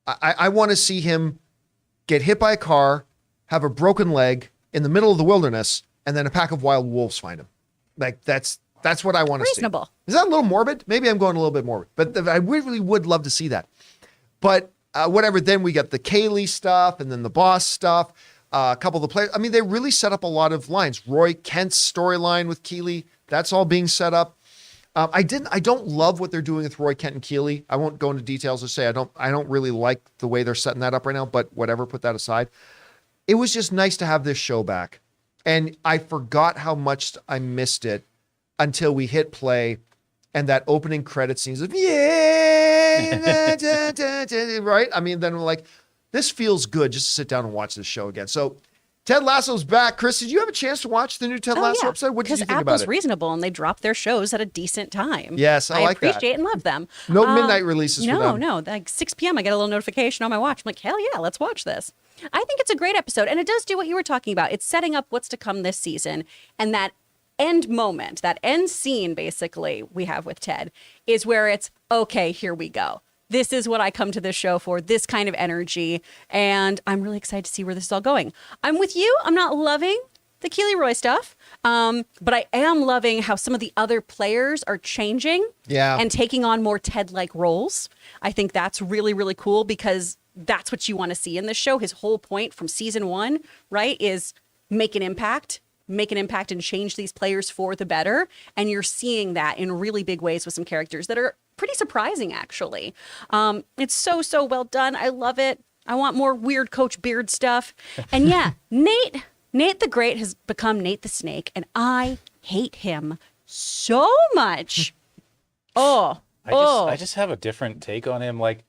I want to see him get hit by a car, have a broken leg in the middle of the wilderness, and then a pack of wild wolves find him. Like that's what I want to see. Reasonable. Is that a little morbid? Maybe I'm going a little bit morbid, but I really would love to see that. But whatever, then we got the Kaylee stuff and then the boss stuff. A couple of the players. I mean, they really set up a lot of lines. Roy Kent's storyline with Keeley, that's all being set up. I don't love what they're doing with Roy Kent and Keeley. I won't go into details to say I don't really like the way they're setting that up right now, but whatever, put that aside. It was just nice to have this show back. And I forgot how much I missed it until we hit play and that opening credit scenes of yeah, right? I mean, then we're like, this feels good just to sit down and watch this show again. So Ted Lasso's back. Chris, did you have a chance to watch the new Ted Lasso episode? What did you think about it? Because Apple's reasonable and they drop their shows at a decent time. Yes, I like that. I appreciate and love them. No midnight releases for them. No. Like 6 p.m. I get a little notification on my watch. I'm like, hell yeah, let's watch this. I think it's a great episode. And it does do what you were talking about. It's setting up what's to come this season. And that end moment, that end scene, basically, we have with Ted is where it's, okay, here we go. This is what I come to this show for, this kind of energy. And I'm really excited to see where this is all going. I'm with you. I'm not loving the Keely Roy stuff, but I am loving how some of the other players are changing and taking on more Ted-like roles. I think that's really, really cool because that's what you want to see in this show. His whole point from season 1, right, is make an impact and change these players for the better. And you're seeing that in really big ways with some characters that are pretty surprising, actually. It's so well done. I love it. I want more weird Coach Beard stuff. And yeah, Nate the Great has become Nate the Snake, and I hate him so much. I just have a different take on him. Like,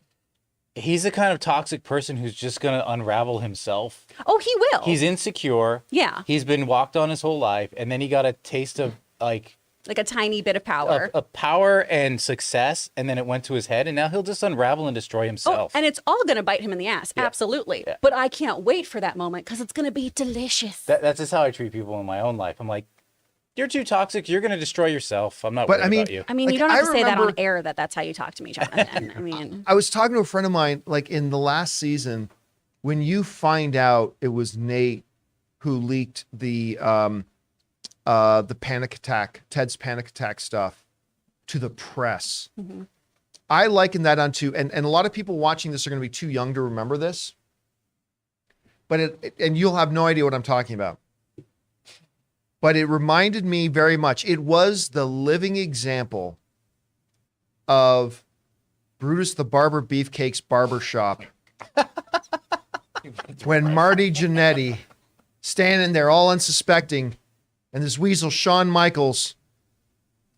he's the kind of toxic person who's just going to unravel himself. Oh, he will. He's insecure. Yeah. He's been walked on his whole life, and then he got a taste of like a tiny bit of power. A power and success, and then it went to his head, and now he'll just unravel and destroy himself. Oh, and it's all going to bite him in the ass. Yeah. Absolutely. Yeah. But I can't wait for that moment because it's going to be delicious. That's just how I treat people in my own life. I'm like, you're too toxic. You're going to destroy yourself. I'm not worried about you. I mean, like, you don't have to say that on air that's how you talk to me, Jonathan. I mean, I was talking to a friend of mine, like in the last season, when you find out it was Nate who leaked the panic attack, Ted's panic attack stuff to the press. Mm-hmm. I liken that onto, and a lot of people watching this are going to be too young to remember this, but and you'll have no idea what I'm talking about. But it reminded me very much. It was the living example of Brutus the Barber Beefcake's barbershop. When Marty Jannetty standing there all unsuspecting, and this weasel, Shawn Michaels,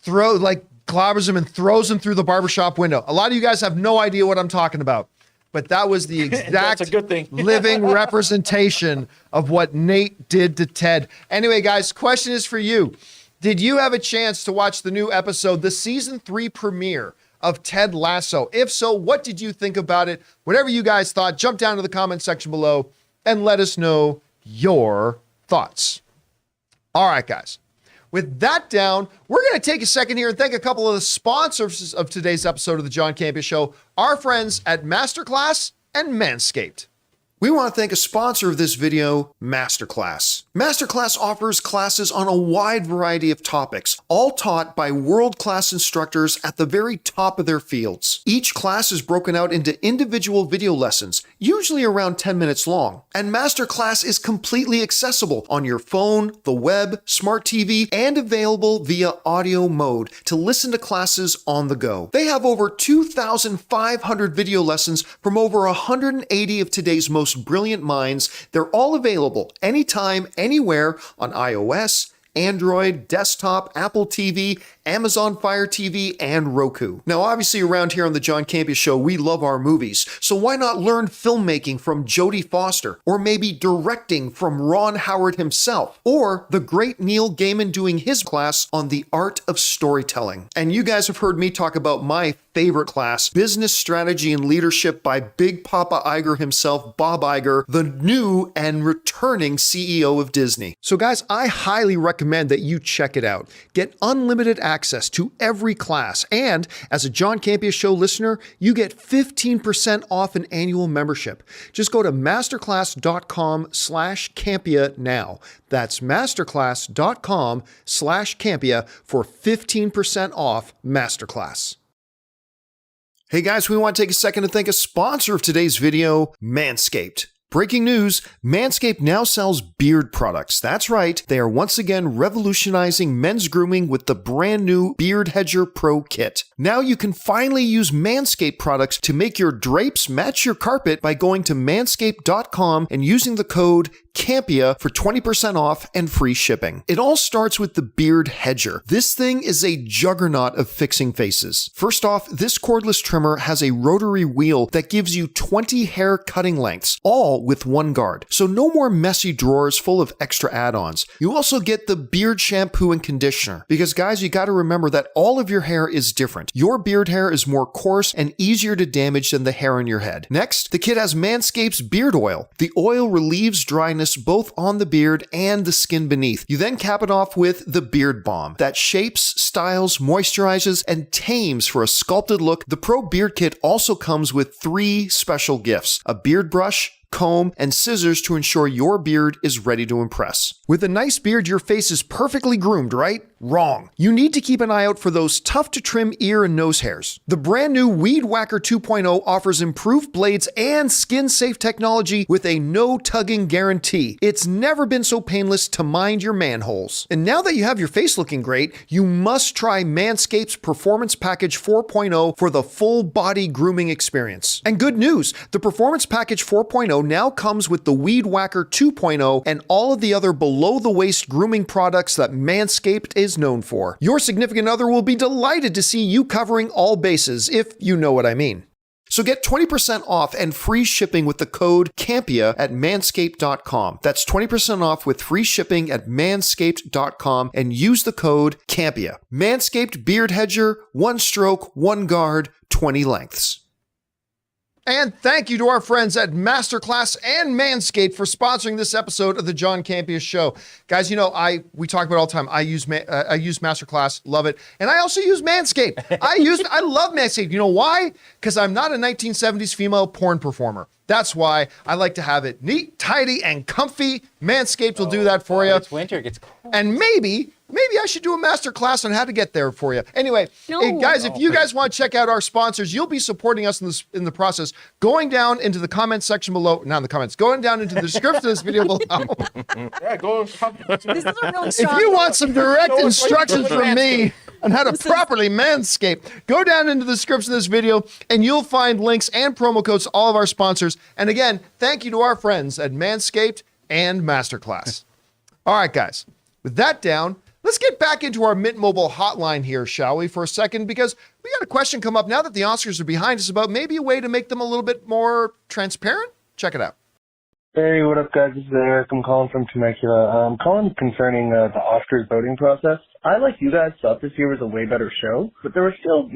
clobbers him and throws him through the barbershop window. A lot of you guys have no idea what I'm talking about. But that was the exact That's a good thing. living representation of what Nate did to Ted. Anyway, guys, question is for you. Did you have a chance to watch the new episode, the season 3 premiere of Ted Lasso? If so, what did you think about it? Whatever you guys thought, jump down to the comment section below and let us know your thoughts. All right, guys. With that down, we're going to take a second here and thank a couple of the sponsors of today's episode of the John Campea Show, our friends at MasterClass and Manscaped. We want to thank a sponsor of this video, MasterClass. MasterClass offers classes on a wide variety of topics, all taught by world-class instructors at the very top of their fields. Each class is broken out into individual video lessons, usually around 10 minutes long. And MasterClass is completely accessible on your phone, the web, smart TV, and available via audio mode to listen to classes on the go. They have over 2,500 video lessons from over 180 of today's most brilliant minds. They're all available anytime, anywhere on iOS, Android, desktop, Apple TV, Amazon Fire TV, and Roku. Now, obviously around here on the John Campea Show, we love our movies, so why not learn filmmaking from Jodie Foster, or maybe directing from Ron Howard himself, or the great Neil Gaiman doing his class on the art of storytelling. And you guys have heard me talk about my favorite class, Business Strategy and Leadership by Big Papa Iger himself, Bob Iger, the new and returning CEO of Disney. So guys, I highly recommend that you check it out. Get unlimited access to every class, and as a John Campea Show listener, you get 15% off an annual membership. Just go to masterclass.com/Campea now. That's masterclass.com/Campea for 15% off Masterclass. Hey guys, we want to take a second to thank a sponsor of today's video, Manscaped. Breaking news, Manscaped now sells beard products. That's right, they are once again revolutionizing men's grooming with the brand new Beard Hedger Pro Kit. Now you can finally use Manscaped products to make your drapes match your carpet by going to manscaped.com and using the code Campea for 20% off and free shipping. It all starts with the Beard Hedger. This thing is a juggernaut of fixing faces. First off, this cordless trimmer has a rotary wheel that gives you 20 hair cutting lengths, all with one guard. So no more messy drawers full of extra add-ons. You also get the beard shampoo and conditioner. Because guys, you gotta remember that all of your hair is different. Your beard hair is more coarse and easier to damage than the hair on your head. Next, the kit has Manscaped's beard oil. The oil relieves dryness both on the beard and the skin beneath. You then cap it off with the Beard Balm that shapes, styles, moisturizes, and tames for a sculpted look. The Pro Beard Kit also comes with 3 special gifts: a beard brush, comb, and scissors to ensure your beard is ready to impress. With a nice beard, your face is perfectly groomed, right? Wrong. You need to keep an eye out for those tough to trim ear and nose hairs. The brand new Weed Whacker 2.0 offers improved blades and skin-safe technology with a no-tugging guarantee. It's never been so painless to mind your manholes. And now that you have your face looking great, you must try Manscaped's Performance Package 4.0 for the full body grooming experience. And good news, the Performance Package 4.0 now comes with the Weed Whacker 2.0 and all of the other below-the-waist grooming products that Manscaped is known for. Your significant other will be delighted to see you covering all bases, if you know what I mean. So get 20% off and free shipping with the code Campea at manscaped.com. That's 20% off with free shipping at manscaped.com and use the code Campea. Manscaped Beard Hedger, 1 stroke, 1 guard, 20 lengths. And thank you to our friends at MasterClass and Manscaped for sponsoring this episode of the John Campea Show. Guys, you know, we talk about it all the time. I use MasterClass, love it. And I also use Manscaped. I love Manscaped. You know why? Because I'm not a 1970s female porn performer. That's why I like to have it neat, tidy, and comfy. Manscaped will do that for you. It's winter, it gets cold. And maybe I should do a master class on how to get there for you. Anyway, guys, if you guys want to check out our sponsors, you'll be supporting us in the process. Going down into the comments section below, not in the comments, going down into the description of this video below. Yeah, go. This is a really If strong you want some direct instructions from me on how to properly manscape, go down into the description of this video and you'll find links and promo codes to all of our sponsors. And again, thank you to our friends at Manscaped and MasterClass. All right, guys, with that down, let's get back into our Mint Mobile hotline here, shall we, for a second? Because we got a question come up now that the Oscars are behind us about maybe a way to make them a little bit more transparent. Check it out. Hey, what up, guys? This is Eric. I'm calling from Temecula. I'm calling concerning the Oscars voting process. I, like you guys, thought this year was a way better show, but there was still,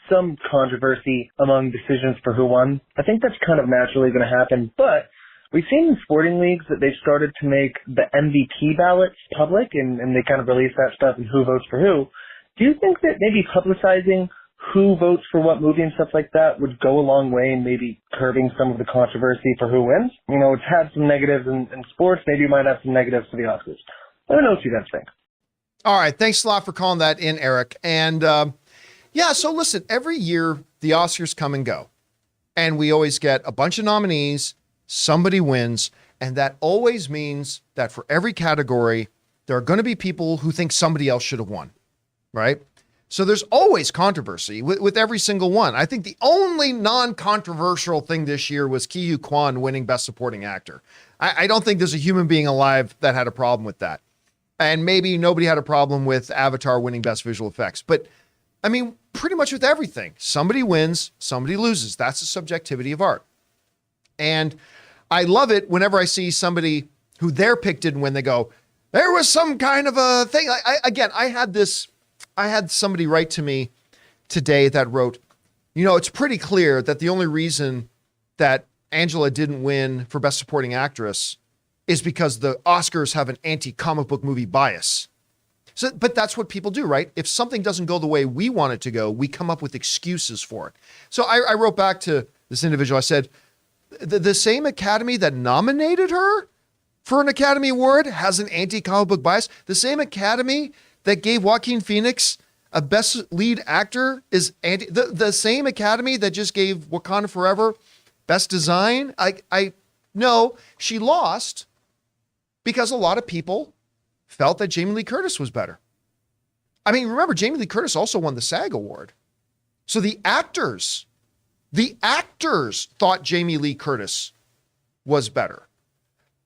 some controversy among decisions for who won. I think that's kind of naturally going to happen, but we've seen in sporting leagues that they've started to make the MVP ballots public, and they kind of release that stuff and who votes for who. Do you think that maybe publicizing who votes for what movie and stuff like that would go a long way in maybe curbing some of the controversy for who wins? It's had some negatives in sports. Maybe it might have some negatives for the Oscars. I don't know what you guys think. All right. Thanks a lot for calling that in, Eric. And so listen, every year the Oscars come and go, and we always get a bunch of nominees. Somebody wins, and that always means that for every category, there are going to be people who think somebody else should have won, right? So there's always controversy with every single one. I think the only non-controversial thing this year was Ke Huy Quan winning Best Supporting Actor. I don't think there's a human being alive that had a problem with that. And maybe nobody had a problem with Avatar winning Best Visual Effects. But, I mean, pretty much with everything. Somebody wins, somebody loses. That's the subjectivity of art. And I love it whenever I see somebody who their pick didn't win, they go, there was some kind of a thing. I had somebody write to me today that wrote, it's pretty clear that the only reason that Angela didn't win for Best Supporting Actress is because the Oscars have an anti-comic book movie bias. So, but that's what people do, right? If something doesn't go the way we want it to go, we come up with excuses for it. So I wrote back to this individual. I said, the same Academy that nominated her for an Academy Award has an anti-comic book bias. The same Academy that gave Joaquin Phoenix a Best Lead Actor is the same Academy that just gave Wakanda Forever Best Design. No, she lost because a lot of people felt that Jamie Lee Curtis was better. I mean, remember, Jamie Lee Curtis also won the SAG Award. So the actors thought Jamie Lee Curtis was better.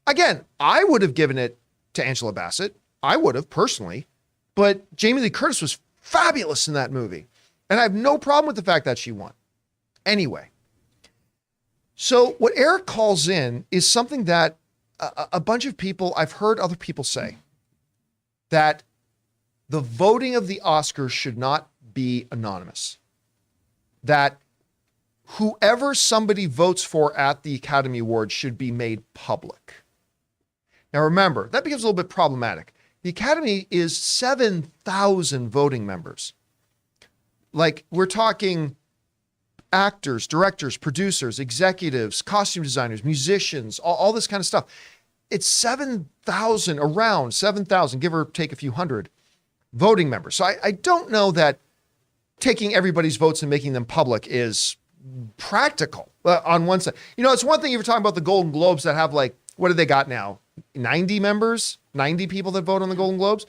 Again, I would have given it to Angela Bassett. I would have personally, but Jamie Lee Curtis was fabulous in that movie. And I have no problem with the fact that she won. Anyway, so what Eric calls in is something that a bunch of people, I've heard other people say, that the voting of the Oscars should not be anonymous. That whoever somebody votes for at the Academy Awards should be made public. Now remember, that becomes a little bit problematic. The Academy is 7,000 voting members. Like, we're talking actors, directors, producers, executives, costume designers, musicians, all this kind of stuff. It's 7,000, around 7,000, give or take a few hundred voting members. So I don't know that taking everybody's votes and making them public is practical on one side. You know, it's one thing if you're talking about the Golden Globes that have like, what do they got now? 90 members, 90 people that vote on the Golden Globes.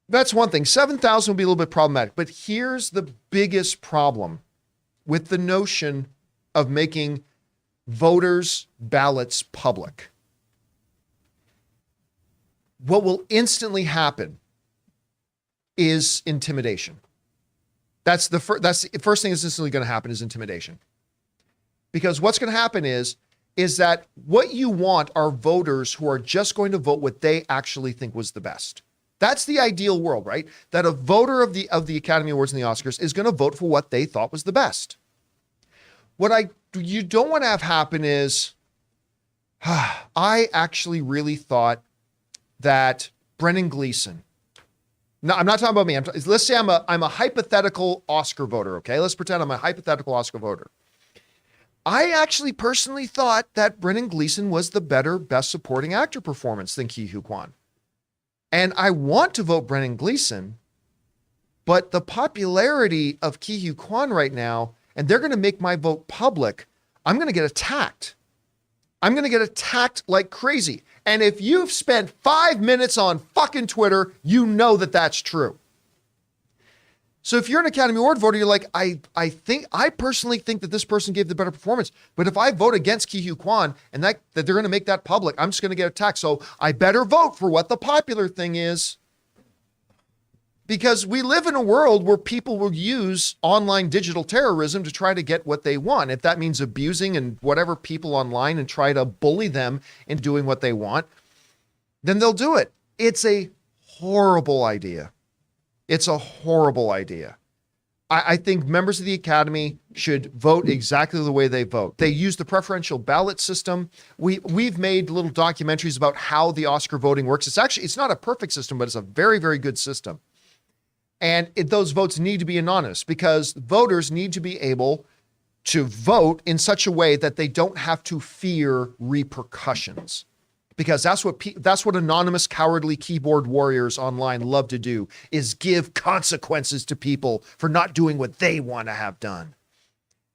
That's one thing. 7,000 would be a little bit problematic. But here's the biggest problem with the notion of making voters' ballots public. What will instantly happen is intimidation. That's the first thing that's instantly going to happen is intimidation. Because what's going to happen is that what you want are voters who are just going to vote what they actually think was the best. That's the ideal world, right? That a voter of the Academy Awards and the Oscars is going to vote for what they thought was the best. What you don't want to have happen is, I actually really thought that Brendan Gleeson. No, I'm not talking about me. Let's say I'm a hypothetical Oscar voter. Okay, let's pretend I'm a hypothetical Oscar voter. I actually personally thought that Brendan Gleeson was the better Best Supporting Actor performance than Ke Huy Quan. And I want to vote Brendan Gleeson, but the popularity of Ke Huy Quan right now, and they're going to make my vote public, I'm going to get attacked. I'm going to get attacked like crazy. And if you've spent 5 minutes on fucking Twitter, you know that that's true. So if you're an Academy Award voter, you're like, I personally think that this person gave the better performance. But if I vote against Ke Huy Quan and that they're going to make that public, I'm just going to get attacked. So I better vote for what the popular thing is. Because we live in a world where people will use online digital terrorism to try to get what they want. If that means abusing and whatever people online and try to bully them into doing what they want, then they'll do it. It's a horrible idea. It's a horrible idea. I think members of the Academy should vote exactly the way they vote. They use the preferential ballot system. We've made little documentaries about how the Oscar voting works. It's not a perfect system, but it's a very, very good system. And those votes need to be anonymous because voters need to be able to vote in such a way that they don't have to fear repercussions. Because that's what anonymous cowardly keyboard warriors online love to do, is give consequences to people for not doing what they want to have done.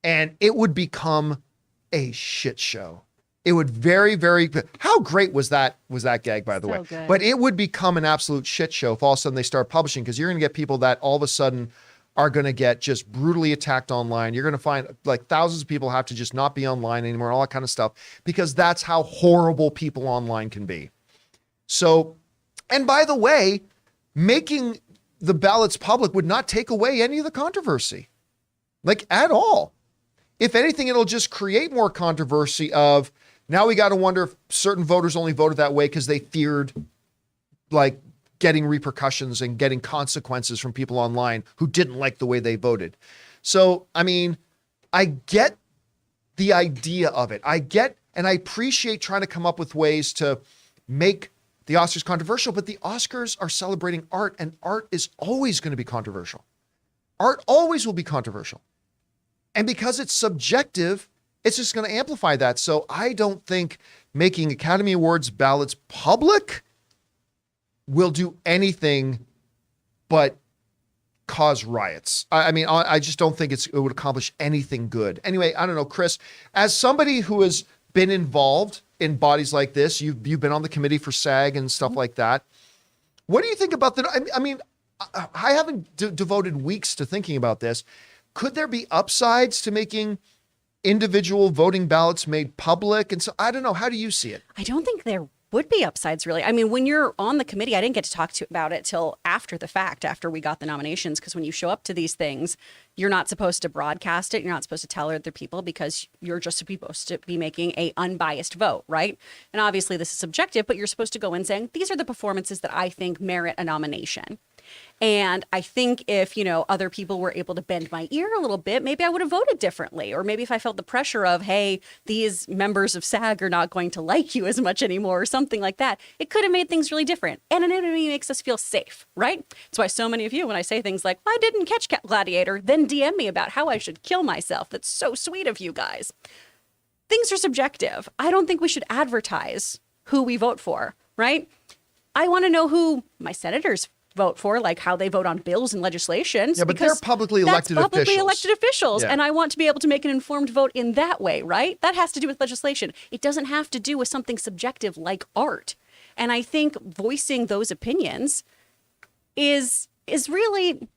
And it would become a shit show. It would very, very, how great was that gag, by the way? Good. But it would become an absolute shit show if all of a sudden they start publishing, because you're going to get people that all of a sudden are going to get just brutally attacked online. You're going to find like thousands of people have to just not be online anymore, all that kind of stuff, because that's how horrible people online can be. So, and by the way, making the ballots public would not take away any of the controversy, like at all. If anything, it'll just create more controversy of, now we got to wonder if certain voters only voted that way because they feared like getting repercussions and getting consequences from people online who didn't like the way they voted. So, I mean, I get the idea of it. I get, and I appreciate trying to come up with ways to make the Oscars controversial, but the Oscars are celebrating art, and art is always going to be controversial. Art always will be controversial. And because it's subjective, it's just going to amplify that. So I don't think making Academy Awards ballots public will do anything but cause riots. I mean, I just don't think it would accomplish anything good. Anyway, I don't know, Chris, as somebody who has been involved in bodies like this. You've been on the committee for SAG and stuff like that. What do you think about that? I mean, I haven't devoted weeks to thinking about this. Could there be upsides to making individual voting ballots made public? And so I don't know. How do you see it? I don't think there would be upsides, really. I mean, when you're on the committee, I didn't get to talk about it till after the fact, after we got the nominations, because when you show up to these things, you're not supposed to broadcast it. You're not supposed to tell other people because you're just supposed to be making a unbiased vote, right? And obviously this is subjective, but you're supposed to go in saying, these are the performances that I think merit a nomination. And I think if, other people were able to bend my ear a little bit, maybe I would have voted differently. Or maybe if I felt the pressure of, hey, these members of SAG are not going to like you as much anymore or something like that, it could have made things really different. Anonymity makes us feel safe, right? That's why so many of you, when I say things like, I didn't catch Gladiator, then DM me about how I should kill myself. That's so sweet of you guys. Things are subjective. I don't think we should advertise who we vote for, right? I want to know who my senators vote for, like how they vote on bills and legislation. Yeah, but they're publicly elected officials. Yeah. And I want to be able to make an informed vote in that way, right? That has to do with legislation. It doesn't have to do with something subjective like art. And I think voicing those opinions is really,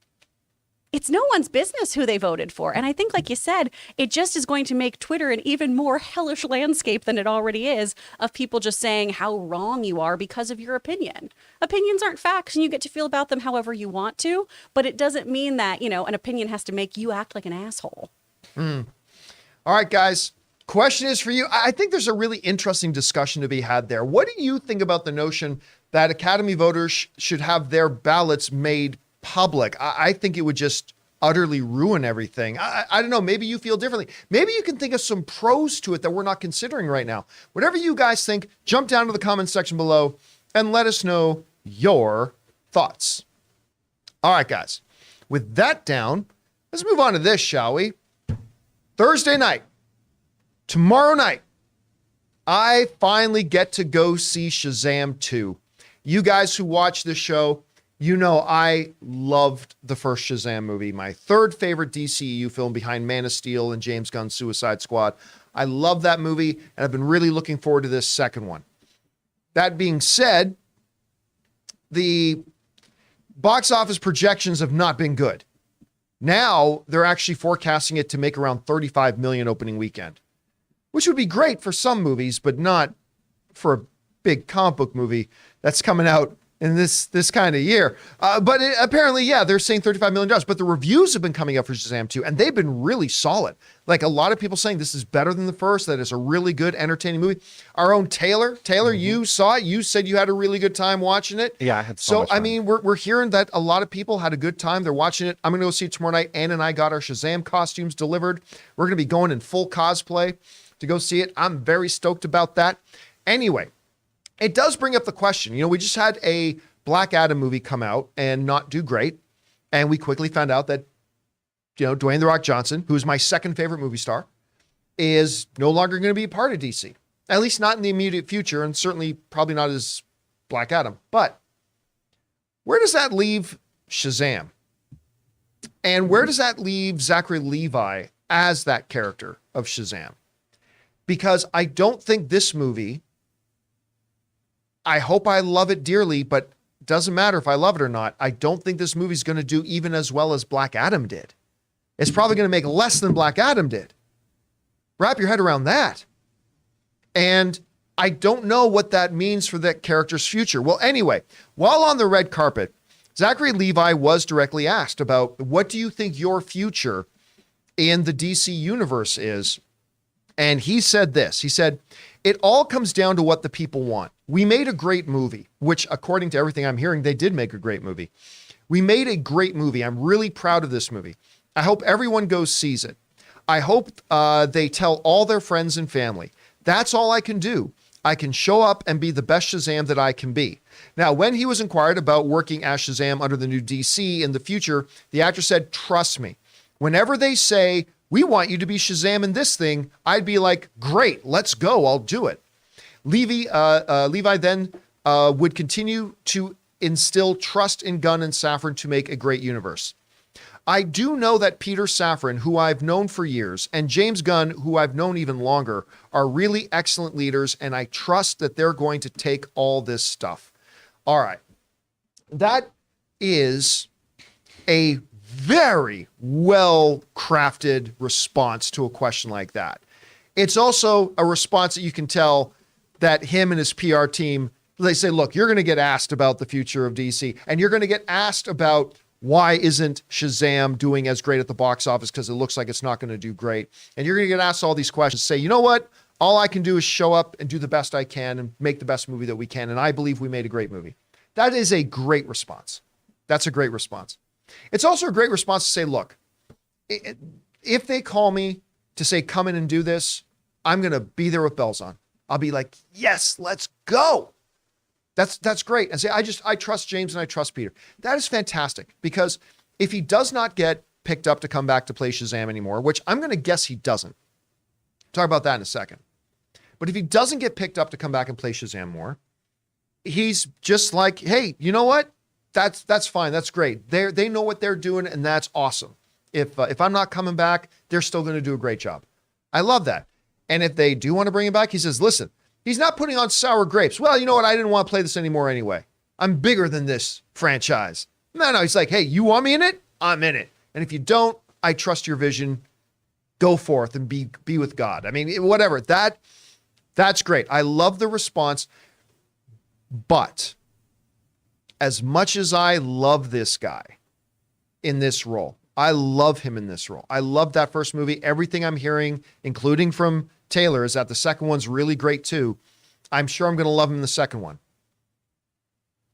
it's no one's business who they voted for. And I think, like you said, it just is going to make Twitter an even more hellish landscape than it already is of people just saying how wrong you are because of your opinion. Opinions aren't facts, and you get to feel about them however you want to, but it doesn't mean that, an opinion has to make you act like an asshole. All right, guys. Question is for you. I think there's a really interesting discussion to be had there. What do you think about the notion that Academy voters should have their ballots made public? I think it would just utterly ruin everything. I don't know. Maybe you feel differently. Maybe you can think of some pros to it that we're not considering right now. Whatever you guys think, jump down to the comments section below and let us know your thoughts. All right, guys. With that down, let's move on to this, shall we? Thursday night, tomorrow night, I finally get to go see Shazam 2. You guys who watch this show, I loved the first Shazam movie, my third favorite DCEU film behind Man of Steel and James Gunn's Suicide Squad. I love that movie, and I've been really looking forward to this second one. That being said, the box office projections have not been good. Now they're actually forecasting it to make around 35 million opening weekend, which would be great for some movies, but not for a big comic book movie that's coming out in this kind of year. But apparently, they're saying $35 million. But the reviews have been coming up for Shazam 2, and they've been really solid. Like a lot of people saying this is better than the first, that it's a really good, entertaining movie. Our own Taylor, you saw it. You said you had a really good time watching it. Yeah, I had so much fun. I mean, we're hearing that a lot of people had a good time. They're watching it. I'm going to go see it tomorrow night. Ann and I got our Shazam costumes delivered. We're going to be going in full cosplay to go see it. I'm very stoked about that. Anyway, it does bring up the question. We just had a Black Adam movie come out and not do great. And we quickly found out that, Dwayne "The Rock" Johnson, who's my second favorite movie star, is no longer going to be a part of DC. At least not in the immediate future, and certainly probably not as Black Adam. But where does that leave Shazam? And where does that leave Zachary Levi as that character of Shazam? Because I don't think this movie, I hope I love it dearly, but it doesn't matter if I love it or not. I don't think this movie's going to do even as well as Black Adam did. It's probably going to make less than Black Adam did. Wrap your head around that. And I don't know what that means for that character's future. Well, anyway, while on the red carpet, Zachary Levi was directly asked about, what do you think your future in the DC universe is? And he said this. He said, it all comes down to what the people want. We made a great movie, which according to everything I'm hearing, they did make a great movie. We made a great movie. I'm really proud of this movie. I hope everyone goes sees it. I hope they tell all their friends and family. That's all I can do. I can show up and be the best Shazam that I can be. Now, when he was inquired about working as Shazam under the new DC in the future, the actor said, trust me, whenever they say, we want you to be Shazam in this thing, I'd be like, great, let's go, I'll do it. Levi then would continue to instill trust in Gunn and Safran to make a great universe. I do know that Peter Safran, who I've known for years, and James Gunn, who I've known even longer, are really excellent leaders, and I trust that they're going to take all this stuff. All right. That is a very well-crafted response to a question like that. It's also a response that you can tell that him and his PR team, they say, look, you're going to get asked about the future of DC, and you're going to get asked about why isn't Shazam doing as great at the box office, because it looks like it's not going to do great. And you're going to get asked all these questions. Say, you know what? All I can do is show up and do the best I can and make the best movie that we can. And I believe we made a great movie. That is a great response. That's a great response. It's also a great response to say, look, if they call me to say, come in and do this, I'm going to be there with bells on. I'll be like, yes, let's go. That's great. And say, I trust James and I trust Peter. That is fantastic, because if he does not get picked up to come back to play Shazam anymore, which I'm going to guess he doesn't. Talk about that in a second. But if he doesn't get picked up to come back and play Shazam more, he's just like, hey, you know what? That's fine. That's great. They know what they're doing, and that's awesome. If I'm not coming back, they're still going to do a great job. I love that. And if they do want to bring him back, he says, listen, he's not putting on sour grapes. Well, you know what? I didn't want to play this anymore anyway. I'm bigger than this franchise. No, he's like, hey, you want me in it? I'm in it. And if you don't, I trust your vision. Go forth and be with God. I mean, whatever. That's great. I love the response. But as much as I love this guy in this role, I love him in this role. I love that first movie. Everything I'm hearing, including from Taylor, is that the second one's really great too. I'm sure I'm going to love him in the second one.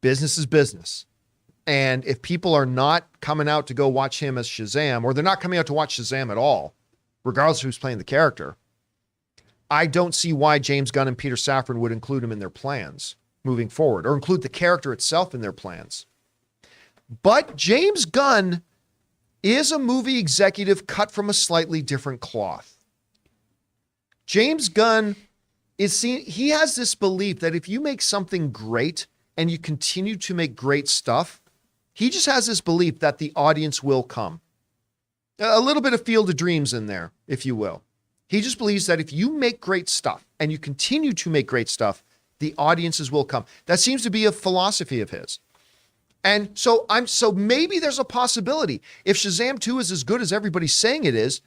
Business is business. And if people are not coming out to go watch him as Shazam, or they're not coming out to watch Shazam at all, regardless of who's playing the character, I don't see why James Gunn and Peter Safran would include him in their plans moving forward, or include the character itself in their plans. But James Gunn is a movie executive cut from a slightly different cloth. James Gunn he has this belief that if you make something great and you continue to make great stuff, he just has this belief that the audience will come. A little bit of Field of Dreams in there, if you will. He just believes that if you make great stuff and you continue to make great stuff, the audiences will come. That seems to be a philosophy of his. And so maybe there's a possibility if Shazam 2 is as good as everybody's saying it is,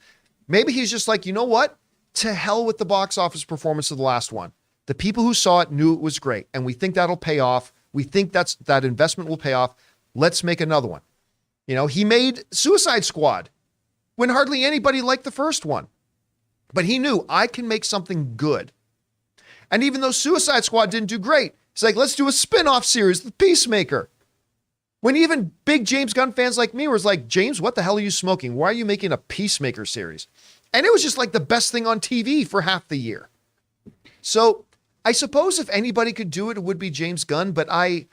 maybe he's just like, you know what? To hell with the box office performance of the last one. The people who saw it knew it was great, and we think that'll pay off. We think that investment will pay off. Let's make another one. You know, he made Suicide Squad when hardly anybody liked the first one. But he knew, I can make something good. And even though Suicide Squad didn't do great, he's like, let's do a spin-off series with Peacemaker. When even big James Gunn fans like me was like, James, what the hell are you smoking? Why are you making a Peacemaker series? And it was just like the best thing on TV for half the year. So I suppose if anybody could do it, it would be James Gunn. But I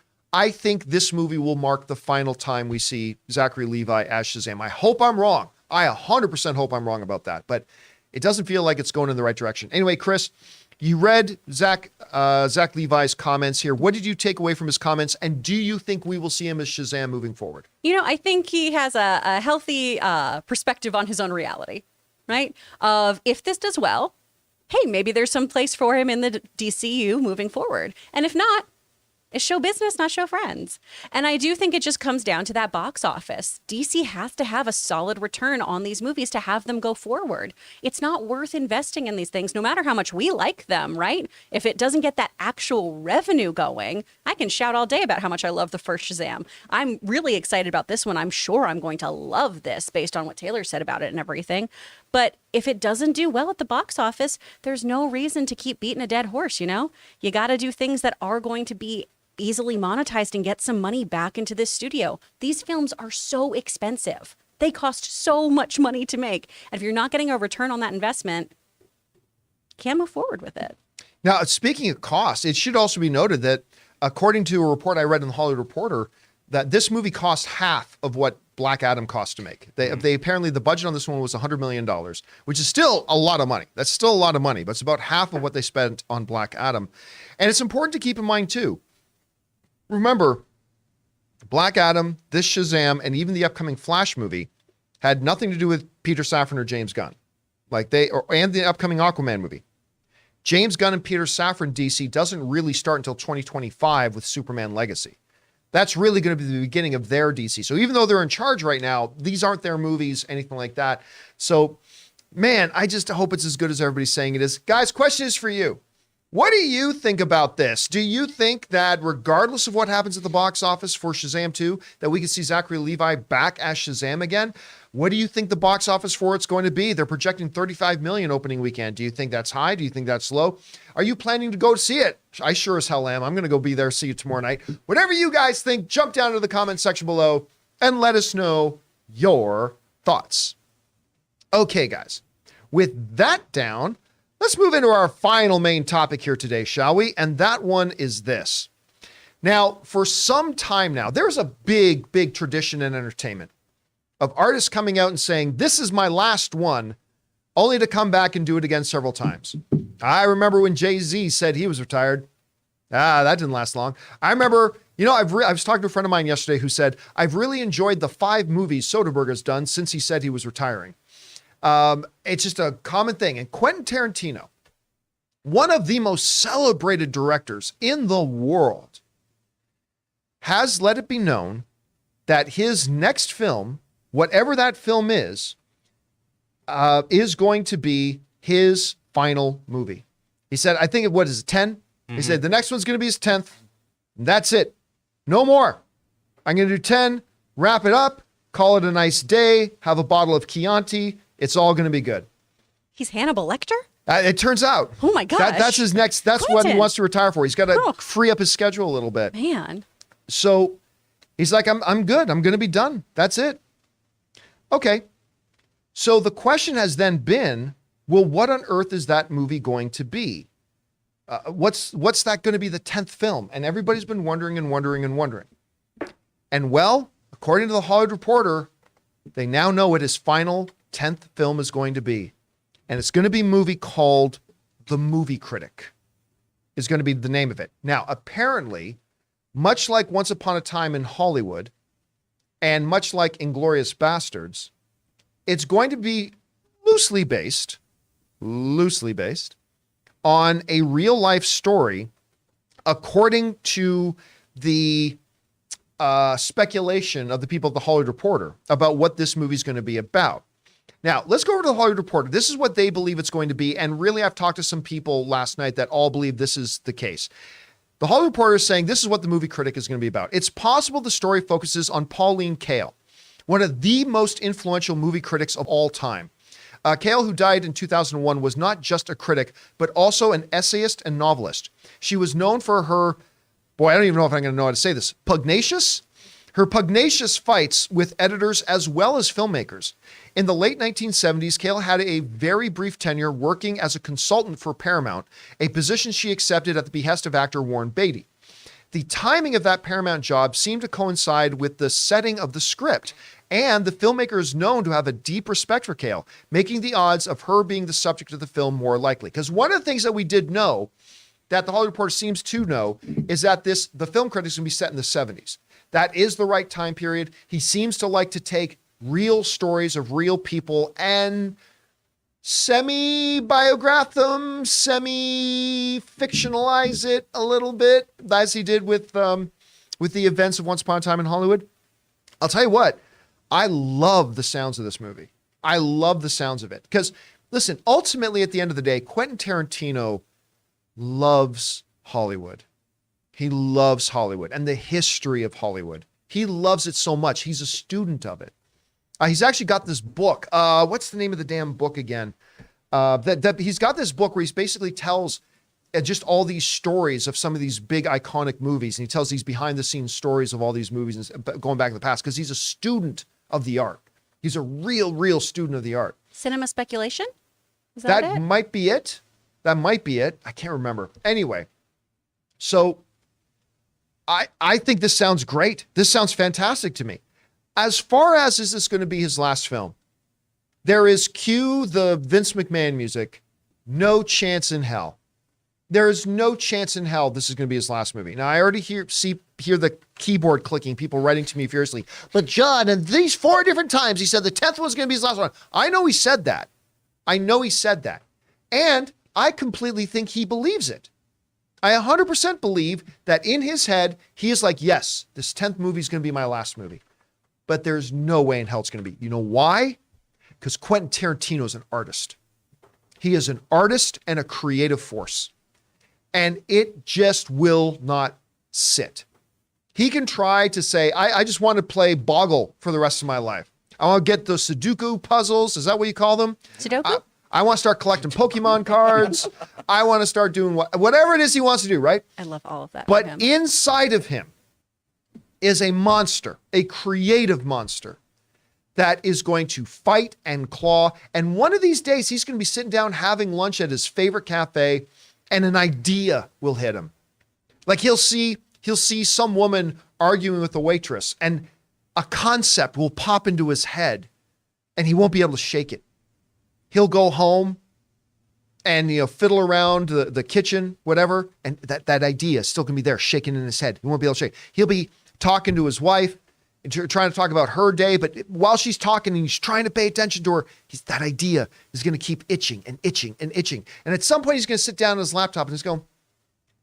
think this movie will mark the final time we see Zachary Levi as Shazam. I hope I'm wrong. I 100% hope I'm wrong about that. But it doesn't feel like it's going in the right direction. Anyway, Chris, you read Zach Levi's comments here. What did you take away from his comments? And do you think we will see him as Shazam moving forward? You know, I think he has a healthy perspective on his own reality, right? Of if this does well, hey, maybe there's some place for him in the DCU moving forward. And if not, it's show business, not show friends. And I do think it just comes down to that box office. DC has to have a solid return on these movies to have them go forward. It's not worth investing in these things, no matter how much we like them, right? If it doesn't get that actual revenue going, I can shout all day about how much I love the first Shazam. I'm really excited about this one. I'm sure I'm going to love this based on what Taylor said about it and everything. But if it doesn't do well at the box office, there's no reason to keep beating a dead horse, you know? You got to do things that are going to be easily monetized and get some money back into this studio. These films are so expensive. They cost so much money to make. And if you're not getting a return on that investment, can't move forward with it. Now, speaking of costs, it should also be noted that according to a report I read in the Hollywood Reporter, that this movie cost half of what Black Adam cost to make. They apparently, the budget on this one was $100 million, which is still a lot of money. That's still a lot of money, but it's about half of what they spent on Black Adam. And it's important to keep in mind too, remember, Black Adam, this Shazam, and even the upcoming Flash movie, had nothing to do with Peter Safran or James Gunn. And the upcoming Aquaman movie. James Gunn and Peter Safran DC doesn't really start until 2025 with Superman Legacy. That's really going to be the beginning of their DC. So even though they're in charge right now, these aren't their movies, anything like that. So, man, I just hope it's as good as everybody's saying it is. Guys, question is for you. What do you think about this? Do you think that regardless of what happens at the box office for Shazam 2, that we can see Zachary Levi back as Shazam again? What do you think the box office for it's going to be? They're projecting 35 million opening weekend. Do you think that's high? Do you think that's low? Are you planning to go see it? I sure as hell am. I'm going to go be there, see you tomorrow night. Whatever you guys think, jump down to the comment section below and let us know your thoughts. Okay, guys. With that down, let's move into our final main topic here today, shall we? And that one is this. Now, for some time now, there's a big, big tradition in entertainment of artists coming out and saying, this is my last one, only to come back and do it again several times. I remember when Jay-Z said he was retired. That didn't last long. I remember, I was talking to a friend of mine yesterday who said, I've really enjoyed the 5 movies Soderbergh has done since he said he was retiring. It's just a common thing. And Quentin Tarantino, one of the most celebrated directors in the world, has let it be known that his next film, whatever that film is going to be his final movie. He said, I think, what is it, 10? Mm-hmm. He said, the next one's going to be his 10th. That's it. No more. I'm going to do 10, wrap it up, call it a nice day, have a bottle of Chianti. It's all going to be good. He's Hannibal Lecter? It turns out. Oh my gosh. That's his next, that's Quentin. what he wants to retire for. He's got to free up his schedule a little bit. Man. So he's like, I'm good. I'm going to be done. That's it. Okay. So the question has then been, well, what on earth is that movie going to be? What's that going to be the 10th film? And everybody's been wondering and wondering and wondering. And well, according to the Hollywood Reporter, they now know what his final 10th film is going to be. And it's going to be a movie called The Movie Critic is going to be the name of it. Now, apparently, much like Once Upon a Time in Hollywood and much like Inglourious Bastards, it's going to be loosely based on a real life story, according to the speculation of the people at the Hollywood Reporter about what this movie is going to be about. Now, let's go over to the Hollywood Reporter. This is what they believe it's going to be. And really, I've talked to some people last night that all believe this is the case. The Hollywood Reporter is saying this is what The Movie Critic is going to be about. It's possible the story focuses on Pauline Kael, one of the most influential movie critics of all time. Kael, who died in 2001, was not just a critic, but also an essayist and novelist. She was known for her, I don't even know if I'm going to know how to say this, her pugnacious fights with editors as well as filmmakers. In the late 1970s, Kael had a very brief tenure working as a consultant for Paramount, a position she accepted at the behest of actor Warren Beatty. The timing of that Paramount job seemed to coincide with the setting of the script, and the filmmaker is known to have a deep respect for Kael, making the odds of her being the subject of the film more likely. Because one of the things that we did know, that the Hollywood Reporter seems to know, is that the film critic is going to be set in the 70s. That is the right time period. He seems to like to take real stories of real people and semi-biograph them, semi-fictionalize it a little bit, as he did with the events of Once Upon a Time in Hollywood. I'll tell you what, I love the sounds of this movie. I love the sounds of it. Because, listen, ultimately, at the end of the day, Quentin Tarantino loves Hollywood. He loves Hollywood and the history of Hollywood. He loves it so much. He's a student of it. He's actually got this book. What's the name of the damn book again? He's got this book where he basically tells just all these stories of some of these big iconic movies. And he tells these behind the scenes stories of all these movies and going back in the past because he's a student of the art. He's a real student of the art. Cinema speculation? Is that it? Might be it. That might be it. I can't remember. Anyway, so I think this sounds great. This sounds fantastic to me. As far as is this going to be his last film, there is cue the Vince McMahon music, no chance in hell. There's no chance in hell this is going to be his last movie. Now, I already hear the keyboard clicking, people writing to me furiously. But John, and these 4 different times, he said the 10th one's going to be his last one. I know he said that. And I completely think he believes it. I 100% believe that in his head, he is like, yes, this 10th movie is going to be my last movie. But there's no way in hell it's going to be. You know why? Because Quentin Tarantino is an artist. He is an artist and a creative force. And it just will not sit. He can try to say, I just want to play Boggle for the rest of my life. I want to get those Sudoku puzzles. Is that what you call them? Sudoku? I want to start collecting Pokemon cards. I want to start doing whatever it is he wants to do, right? I love all of that. But inside of him is a monster, a creative monster that is going to fight and claw. And one of these days, he's going to be sitting down having lunch at his favorite cafe, and an idea will hit him. Like he'll see some woman arguing with the waitress, and a concept will pop into his head, and he won't be able to shake it. He'll go home and, fiddle around the kitchen, whatever. And that idea is still going to be there shaking in his head. He won't be able to shake. He'll be talking to his wife, trying to talk about her day. But while she's talking and he's trying to pay attention to her, that idea is going to keep itching and itching and itching. And at some point he's going to sit down on his laptop and he's going,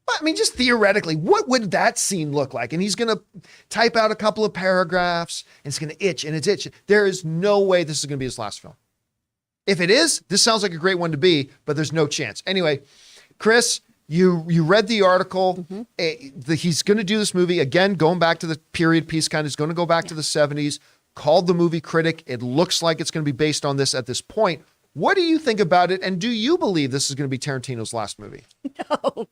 well, I mean, just theoretically, what would that scene look like? And he's going to type out a couple of paragraphs and it's going to itch and it's itching. There is no way this is going to be his last film. If it is, this sounds like a great one to be, but there's no chance. Anyway, Chris, you read the article. Mm-hmm. He's going to do this movie. Again, going back to the period piece kind of, he's going to go back to the 70s, called the movie Critic. It looks like it's going to be based on this at this point. What do you think about it? And do you believe this is going to be Tarantino's last movie?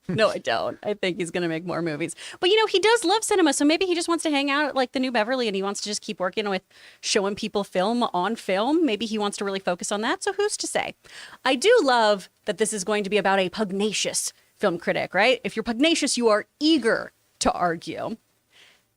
No, I don't. I think he's going to make more movies. But, he does love cinema. So maybe he just wants to hang out at like the New Beverly and he wants to just keep working with showing people film on film. Maybe he wants to really focus on that. So who's to say? I do love that this is going to be about a pugnacious film critic, right? If you're pugnacious, you are eager to argue.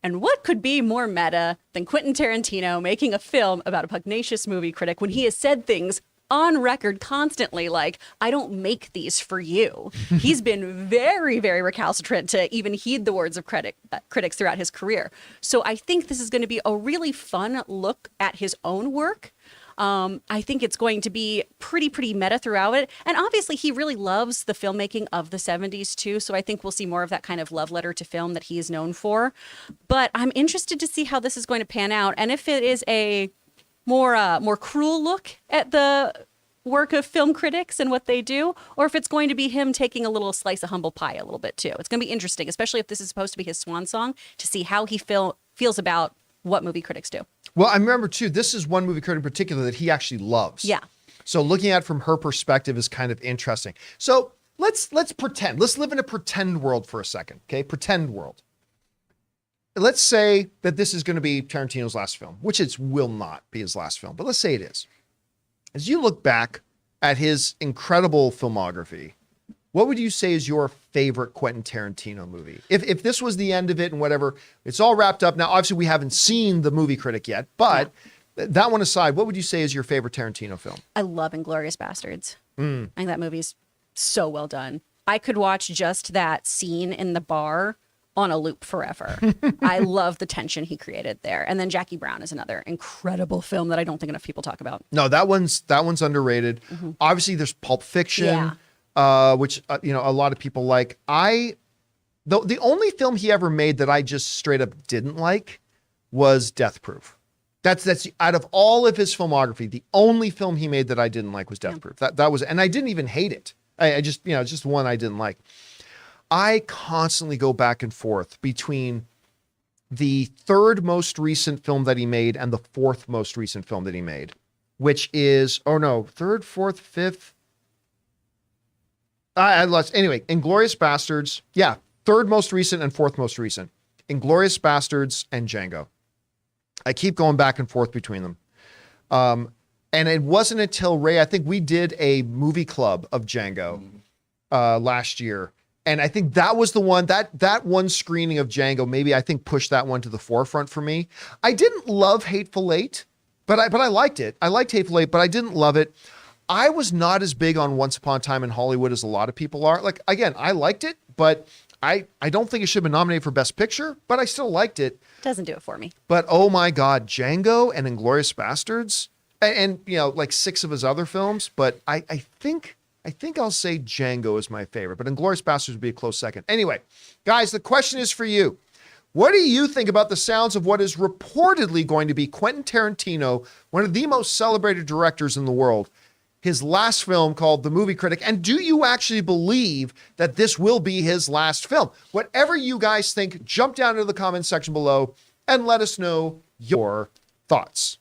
And what could be more meta than Quentin Tarantino making a film about a pugnacious movie critic when he has said things on record constantly like, I don't make these for you. He's been very, very recalcitrant to even heed the words of critics throughout his career. So I think this is going to be a really fun look at his own work. I think it's going to be pretty meta throughout it. And obviously he really loves the filmmaking of the 70s too. So I think we'll see more of that kind of love letter to film that he is known for. But I'm interested to see how this is going to pan out. And if it is a more cruel look at the work of film critics and what they do, or if it's going to be him taking a little slice of humble pie a little bit too. It's going to be interesting, especially if this is supposed to be his swan song, to see how he feels about what movie critics do. Well, I remember too, this is one movie critic in particular that he actually loves. Yeah. So looking at it from her perspective is kind of interesting. So let's pretend. Let's live in a pretend world for a second, okay? Pretend world. Let's say that this is going to be Tarantino's last film, which it will not be his last film, but let's say it is. As you look back at his incredible filmography, what would you say is your favorite Quentin Tarantino movie? If this was the end of it and whatever, it's all wrapped up. Now, obviously, we haven't seen The Movie Critic yet, but that one aside, what would you say is your favorite Tarantino film? I love Inglourious Bastards. I think that movie's so well done. I could watch just that scene in the bar on a loop forever. I love the tension he created there. And then Jackie Brown is another incredible film that I don't think enough people talk about. No, that one's underrated. Mm-hmm. Obviously, there's Pulp Fiction, which a lot of people like. The only film he ever made that I just straight up didn't like was Death Proof. That's out of all of his filmography, the only film he made that I didn't like was Death Proof. That was, and I didn't even hate it. I just just one I didn't like. I constantly go back and forth between the third most recent film that he made and the fourth most recent film that he made, which is, third, fourth, fifth. I lost. Anyway, Inglourious Bastards. Yeah, third most recent and fourth most recent. Inglourious Bastards and Django. I keep going back and forth between them. And it wasn't until Ray, I think we did a movie club of Django last year. And I think that was the one, that one screening of Django, maybe I think pushed that one to the forefront for me. I didn't love Hateful Eight, but I liked it. I liked Hateful Eight, but I didn't love it. I was not as big on Once Upon a Time in Hollywood as a lot of people are. Like, again, I liked it, but I don't think it should have been nominated for Best Picture, but I still liked it. Doesn't do it for me. But oh my God, Django and Inglourious Bastards, and you know, like 6 of his other films. But I think I'll say Django is my favorite, but Inglourious Bastards would be a close second. Anyway, guys, the question is for you. What do you think about the sounds of what is reportedly going to be Quentin Tarantino, one of the most celebrated directors in the world, his last film called The Movie Critic? And do you actually believe that this will be his last film? Whatever you guys think, jump down into the comments section below and let us know your thoughts.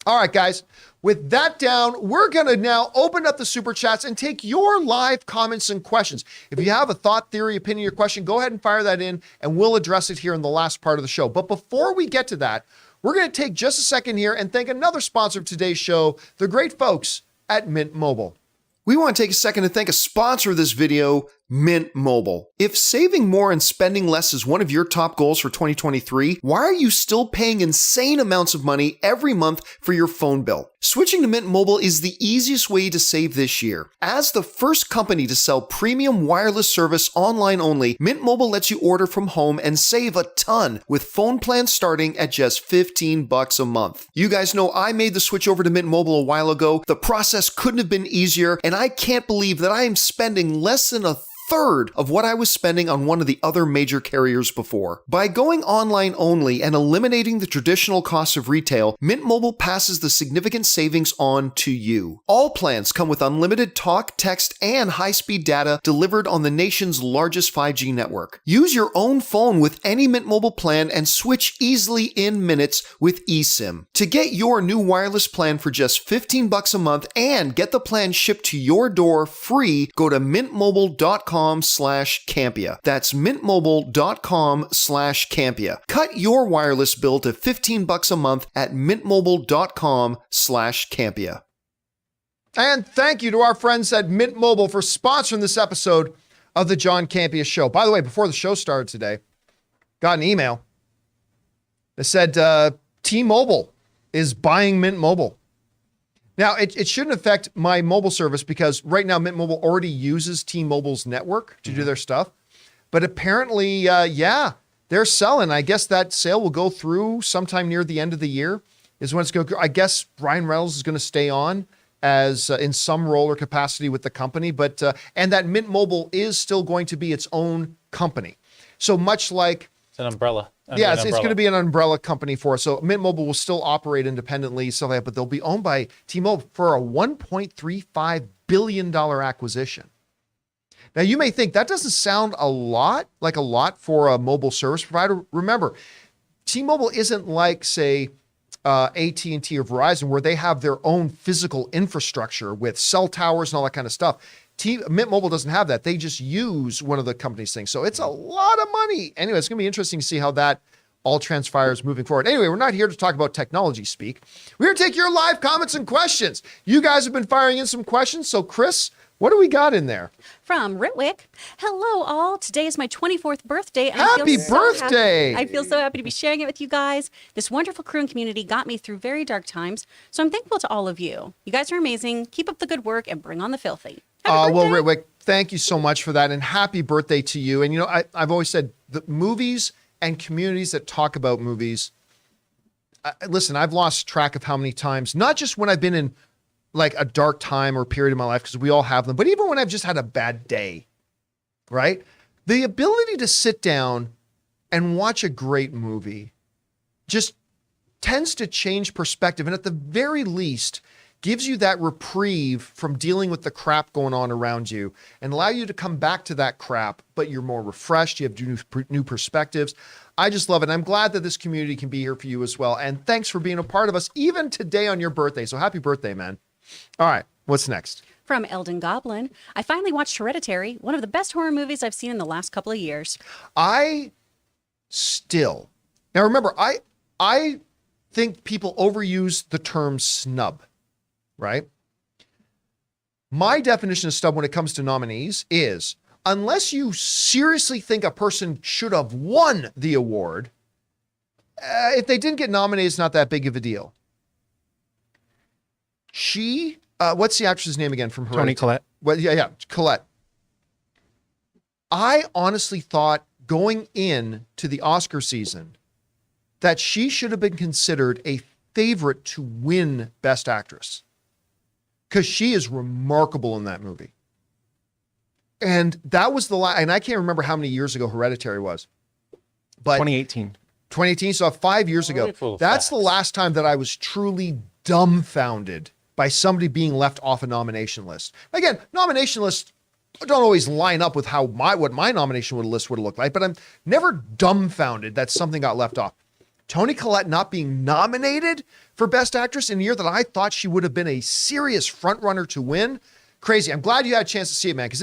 All right, guys, with that down, we're going to now open up the super chats and take your live comments and questions. If you have a thought, theory, opinion, or question, go ahead and fire that in and we'll address it here in the last part of the show. But before we get to that, we're going to take just a second here and thank another sponsor of today's show, the great folks at Mint Mobile. We want to take a second to thank a sponsor of this video, Mint Mobile. If saving more and spending less is one of your top goals for 2023, why are you still paying insane amounts of money every month for your phone bill? Switching to Mint Mobile is the easiest way to save this year. As the first company to sell premium wireless service online only, Mint Mobile lets you order from home and save a ton with phone plans starting at just $15 a month. You guys know I made the switch over to Mint Mobile a while ago. The process couldn't have been easier, and I can't believe that I am spending less than a third of what I was spending on one of the other major carriers before. By going online only and eliminating the traditional costs of retail, Mint Mobile passes the significant savings on to you. All plans come with unlimited talk, text, and high-speed data delivered on the nation's largest 5G network. Use your own phone with any Mint Mobile plan and switch easily in minutes with eSIM. To get your new wireless plan for just $15 a month and get the plan shipped to your door free, go to mintmobile.com/Campea. That's mintmobile.com/Campea. Cut your wireless bill to $15 a month at mintmobile.com/Campea. And thank you to our friends at Mint Mobile for sponsoring this episode of the John Campea Show. By the way, before the show started today, got an email that said T-Mobile is buying Mint Mobile. Now, it shouldn't affect my mobile service because right now Mint Mobile already uses T-Mobile's network to do their stuff. But apparently, they're selling. I guess that sale will go through sometime near the end of the year is when it's going to go. I guess Ryan Reynolds is going to stay on as in some role or capacity with the company. But and that Mint Mobile is still going to be its own company. So much like... It's an umbrella. It's going to be an umbrella company for us. So Mint Mobile will still operate independently, stuff like that, but they'll be owned by T-Mobile for a $1.35 billion acquisition. Now, you may think that doesn't sound like a lot for a mobile service provider. Remember, T-Mobile isn't like, say, AT&T or Verizon, where they have their own physical infrastructure with cell towers and all that kind of stuff. Mint Mobile doesn't have that. They just use one of the company's things. So it's a lot of money. Anyway, it's going to be interesting to see how that all transpires moving forward. Anyway, we're not here to talk about technology speak. We're here to take your live comments and questions. You guys have been firing in some questions. So Chris, what do we got in there? From Ritwick. Hello, all. Today is my 24th birthday. And Happy birthday! I feel so happy to be sharing it with you guys. This wonderful crew and community got me through very dark times. So I'm thankful to all of you. You guys are amazing. Keep up the good work and bring on the filthy. Well, Ritwick, thank you so much for that. And happy birthday to you. And, you know, I've always said the movies and communities that talk about movies, listen, I've lost track of how many times, not just when I've been in like a dark time or period of my life, because we all have them, but even when I've just had a bad day, right? The ability to sit down and watch a great movie just tends to change perspective. And at the very least, gives you that reprieve from dealing with the crap going on around you and allow you to come back to that crap, but you're more refreshed. You have new perspectives. I just love it. I'm glad that this community can be here for you as well. And thanks for being a part of us, even today on your birthday. So happy birthday, man. All right, what's next? From Eldon Goblin. I finally watched Hereditary, one of the best horror movies I've seen in the last couple of years. Now remember, I think people overuse the term snub. Right? My definition of snub when it comes to nominees is, unless you seriously think a person should have won the award, if they didn't get nominated, it's not that big of a deal. She What's the actress's name again from Hereditary? Toni Collette. Well, yeah, Collette. I honestly thought going in to the Oscar season that she should have been considered a favorite to win Best Actress because she is remarkable in that movie. And that was and I can't remember how many years ago Hereditary was, but 2018. 2018, so 5 years ago. Full of That's facts. the last time that I was truly dumbfounded by somebody being left off a nomination list. Again, nomination lists don't always line up with what my nomination list would look like, but I'm never dumbfounded that something got left off. Toni Collette not being nominated for Best Actress in a year that I thought she would have been a serious frontrunner to win. Crazy. I'm glad you had a chance to see it, man, because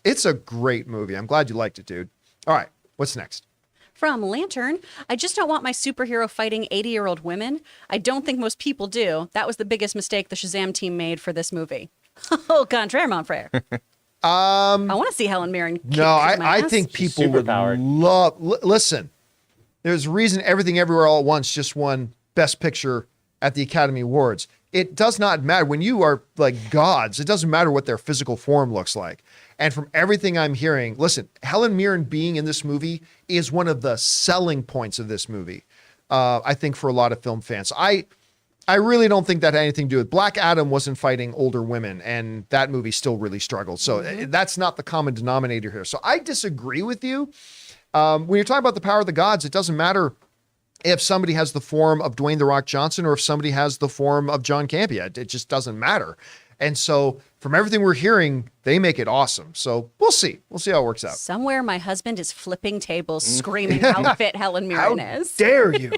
it's a great movie. I'm glad you liked it, dude. All right, what's next? From Lantern, I just don't want my superhero fighting 80-year-old women. I don't think most people do. That was the biggest mistake the Shazam team made for this movie. Au contraire, mon frère. I want to see Helen Mirren kick my I ass. think people would superpowered. love. Listen, there's a reason Everything Everywhere All at Once just won Best Picture at the Academy Awards. It does not matter when you are like gods. It doesn't matter what their physical form looks like. And from everything I'm hearing, listen, Helen Mirren being in this movie is one of the selling points of this movie. I think for a lot of film fans, I really don't think that had anything to do with Black Adam wasn't fighting older women, and that movie still really struggled. So that's not the common denominator here. So I disagree with you. When you're talking about the power of the gods, it doesn't matter if somebody has the form of Dwayne "The Rock" Johnson or if somebody has the form of John Campea. It just doesn't matter. And so from everything we're hearing, they make it awesome. So we'll see. We'll see how it works out. Somewhere my husband is flipping tables, screaming how fit Helen Mirren is. Dare you?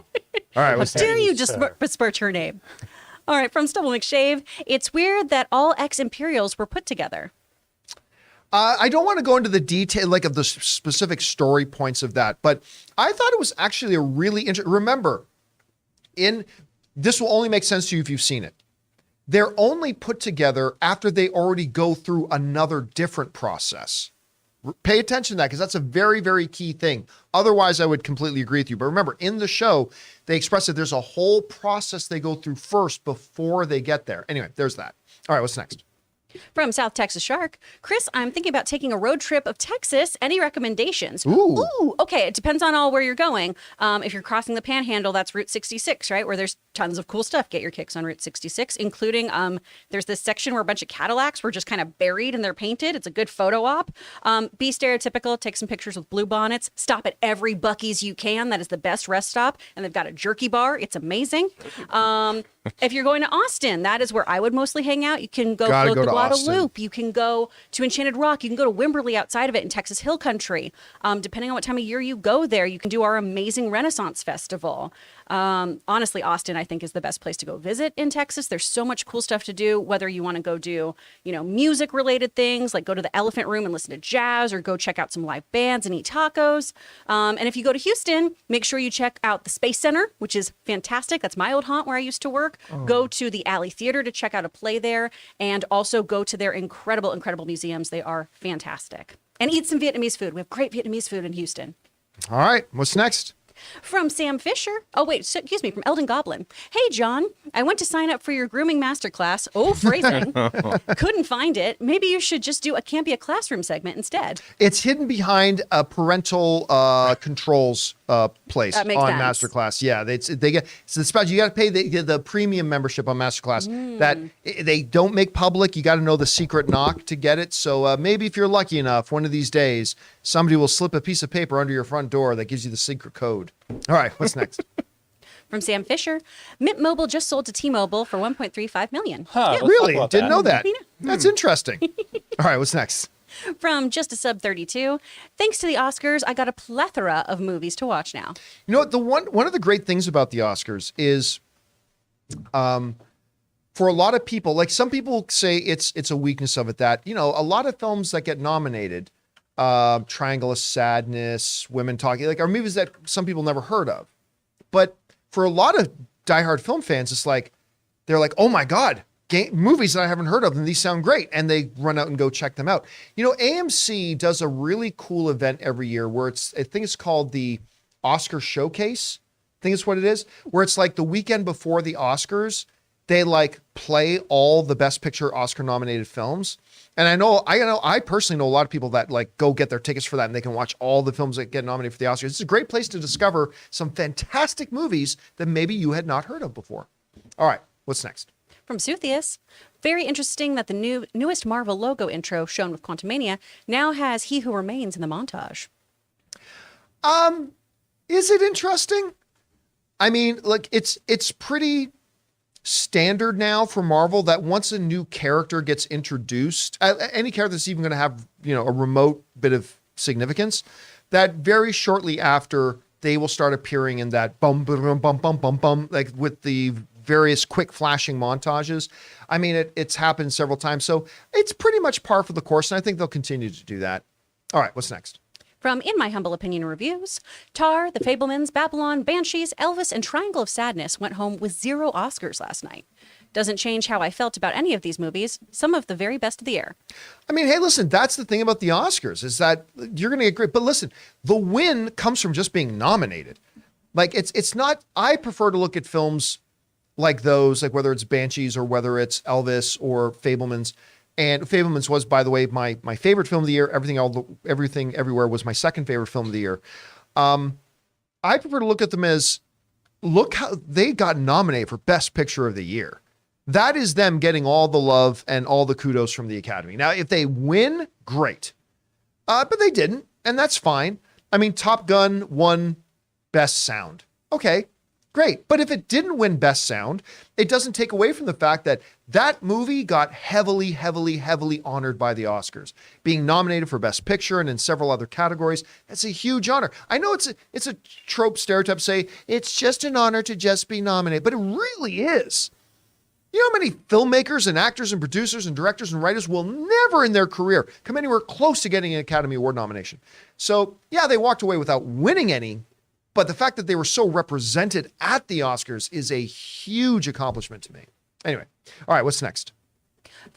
All right. How dare you just besmirch her name? All right, from Stubble McShave, it's weird that all ex-Imperials were put together. I don't want to go into the detail, like of the specific story points of that, but I thought it was actually a really interesting. Remember, this will only make sense to you if you've seen it. They're only put together after they already go through another different process. Pay attention to that because that's a very, very key thing. Otherwise, I would completely agree with you. But remember, in the show, they express that there's a whole process they go through first before they get there. Anyway, there's that. All right, what's next? From South Texas Shark, Chris, I'm thinking about taking a road trip of Texas. Any recommendations? Ooh. Okay. It depends on where you're going. If you're crossing the Panhandle, that's Route 66, right? Where there's tons of cool stuff. Get your kicks on Route 66, including there's this section where a bunch of Cadillacs were just kind of buried and they're painted. It's a good photo op. Be stereotypical. Take some pictures with blue bonnets. Stop at every Buc-ee's you can. That is the best rest stop. And they've got a jerky bar. It's amazing. If you're going to Austin, that is where I would mostly hang out. You can go float the Guadalupe. You can go to Enchanted Rock. You can go to Wimberley outside of it in Texas Hill Country. Depending on what time of year you go there, you can do our amazing Renaissance Festival. Honestly, Austin, I think, is the best place to go visit in Texas. There's so much cool stuff to do, whether you want to go do, music related things, like go to the Elephant Room and listen to jazz, or go check out some live bands and eat tacos. And if you go to Houston, make sure you check out the Space Center, which is fantastic. That's my old haunt where I used to work. Go to the Alley Theater to check out a play there, and also go to their incredible, incredible museums. They are fantastic. And eat some Vietnamese food. We have great Vietnamese food in Houston. All right, what's next? From Sam Fisher. Oh, wait, excuse me, from Eldon Goblin. Hey, John, I went to sign up for your grooming masterclass. Oh, phrasing. Couldn't find it. Maybe you should just do a Campea classroom segment instead. It's hidden behind a parental controls place on makes sense. MasterClass. Yeah, they get so it's about you got to pay the premium membership on MasterClass that they don't make public. You got to know the secret knock to get it. So maybe if you're lucky enough, one of these days somebody will slip a piece of paper under your front door that gives you the secret code. All right, what's next? From Sam Fisher, Mint Mobile just sold to T-Mobile for $1.35 million. Huh, let's Really? talk about Didn't that. know that. That's interesting. All right, what's next? From Just a Sub 32, thanks to the Oscars, I got a plethora of movies to watch now. You know what? One of the great things about the Oscars is, for a lot of people, like some people say it's a weakness of it that a lot of films that get nominated, Triangle of Sadness, Women Talking, like are movies that some people never heard of, but for a lot of diehard film fans, it's like they're like, oh my God. Movies that I haven't heard of, and these sound great, and they run out and go check them out. AMC does a really cool event every year where I think it's called the Oscar Showcase. I think it's what it is, where it's like the weekend before the Oscars, they like play all the Best Picture Oscar nominated films. And I personally know a lot of people that like go get their tickets for that and they can watch all the films that get nominated for the Oscars. It's a great place to discover some fantastic movies that maybe you had not heard of before. All right, what's next? From Suthius, very interesting that the newest Marvel logo intro shown with Quantumania now has He Who Remains in the montage. Is it interesting? I mean, like it's pretty standard now for Marvel that once a new character gets introduced, any character that's even going to have, a remote bit of significance, that very shortly after they will start appearing in that bum, bum, bum, bum, bum, bum, like with the various quick flashing montages. I mean, it's happened several times. So it's pretty much par for the course. And I think they'll continue to do that. All right, what's next? From In My Humble Opinion Reviews, Tar, The Fablemans, Babylon, Banshees, Elvis, and Triangle of Sadness went home with 0 Oscars last night. Doesn't change how I felt about any of these movies, some of the very best of the year. I mean, hey, listen, that's the thing about the Oscars is that you're going to get great. But listen, the win comes from just being nominated. Like it's not, I prefer to look at films like those, like whether it's Banshees or whether it's Elvis or Fablemans. And Fablemans was, by the way, my favorite film of the year. Everything Everywhere was my second favorite film of the year. I prefer to look at them as, look how they got nominated for Best Picture of the Year. That is them getting all the love and all the kudos from the Academy. Now, if they win, great. But they didn't, and that's fine. I mean, Top Gun won Best Sound. Okay, great. But if it didn't win Best Sound, it doesn't take away from the fact that that movie got heavily, heavily, heavily honored by the Oscars, being nominated for Best Picture and in several other categories. That's a huge honor. I know it's a trope stereotype to say it's just an honor to just be nominated, but it really is. You know how many filmmakers and actors and producers and directors and writers will never in their career come anywhere close to getting an Academy Award nomination? So yeah, they walked away without winning any, but the fact that they were so represented at the Oscars is a huge accomplishment to me. Anyway, all right, what's next?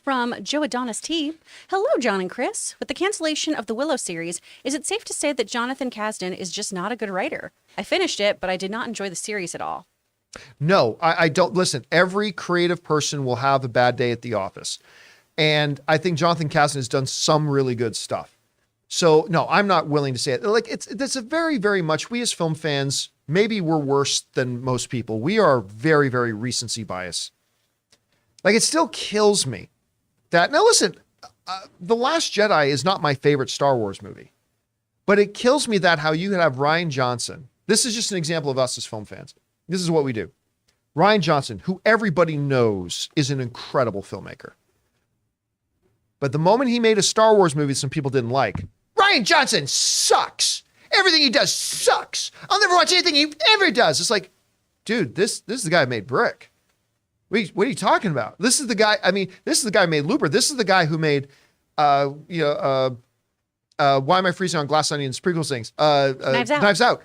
From Joe Adonis T. Hello, John and Chris. With the cancellation of the Willow series, is it safe to say that Jonathan Kasdan is just not a good writer? I finished it, but I did not enjoy the series at all. No, I don't. Listen, every creative person will have a bad day at the office. And I think Jonathan Kasdan has done some really good stuff. So no, I'm not willing to say it. Like it's a very, very much, we as film fans, maybe we're worse than most people. We are very, very recency bias. Like it still kills me that, now listen, The Last Jedi is not my favorite Star Wars movie, but it kills me that how you could have Rian Johnson. This is just an example of us as film fans. This is what we do. Rian Johnson, who everybody knows is an incredible filmmaker. But the moment he made a Star Wars movie some people didn't like, Rian Johnson sucks. Everything he does sucks. I'll never watch anything he ever does. It's like, dude, this is the guy who made Brick. What are you talking about? This is the guy, this is the guy who made Looper. This is the guy who made, Why Am I Freezing on Glass Onions prequel things? Knives Out.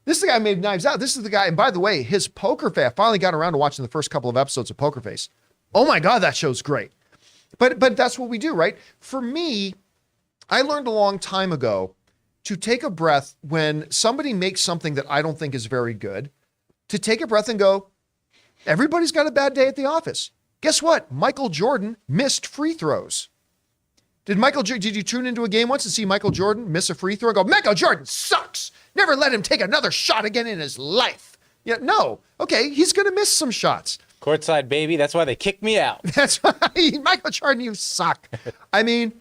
This is the guy who made Knives Out. This is the guy, and by the way, his Poker Face, I finally got around to watching the first couple of episodes of Poker Face. Oh my God, that show's great. But that's what we do, right? For me, I learned a long time ago to take a breath when somebody makes something that I don't think is very good, to take a breath and go, everybody's got a bad day at the office. Guess what? Michael Jordan missed free throws. Did you tune into a game once and see Michael Jordan miss a free throw and go, Michael Jordan sucks. Never let him take another shot again in his life. Yeah, no. Okay, he's going to miss some shots. Courtside, baby. That's why they kicked me out. That's why, Michael Jordan, you suck. I mean,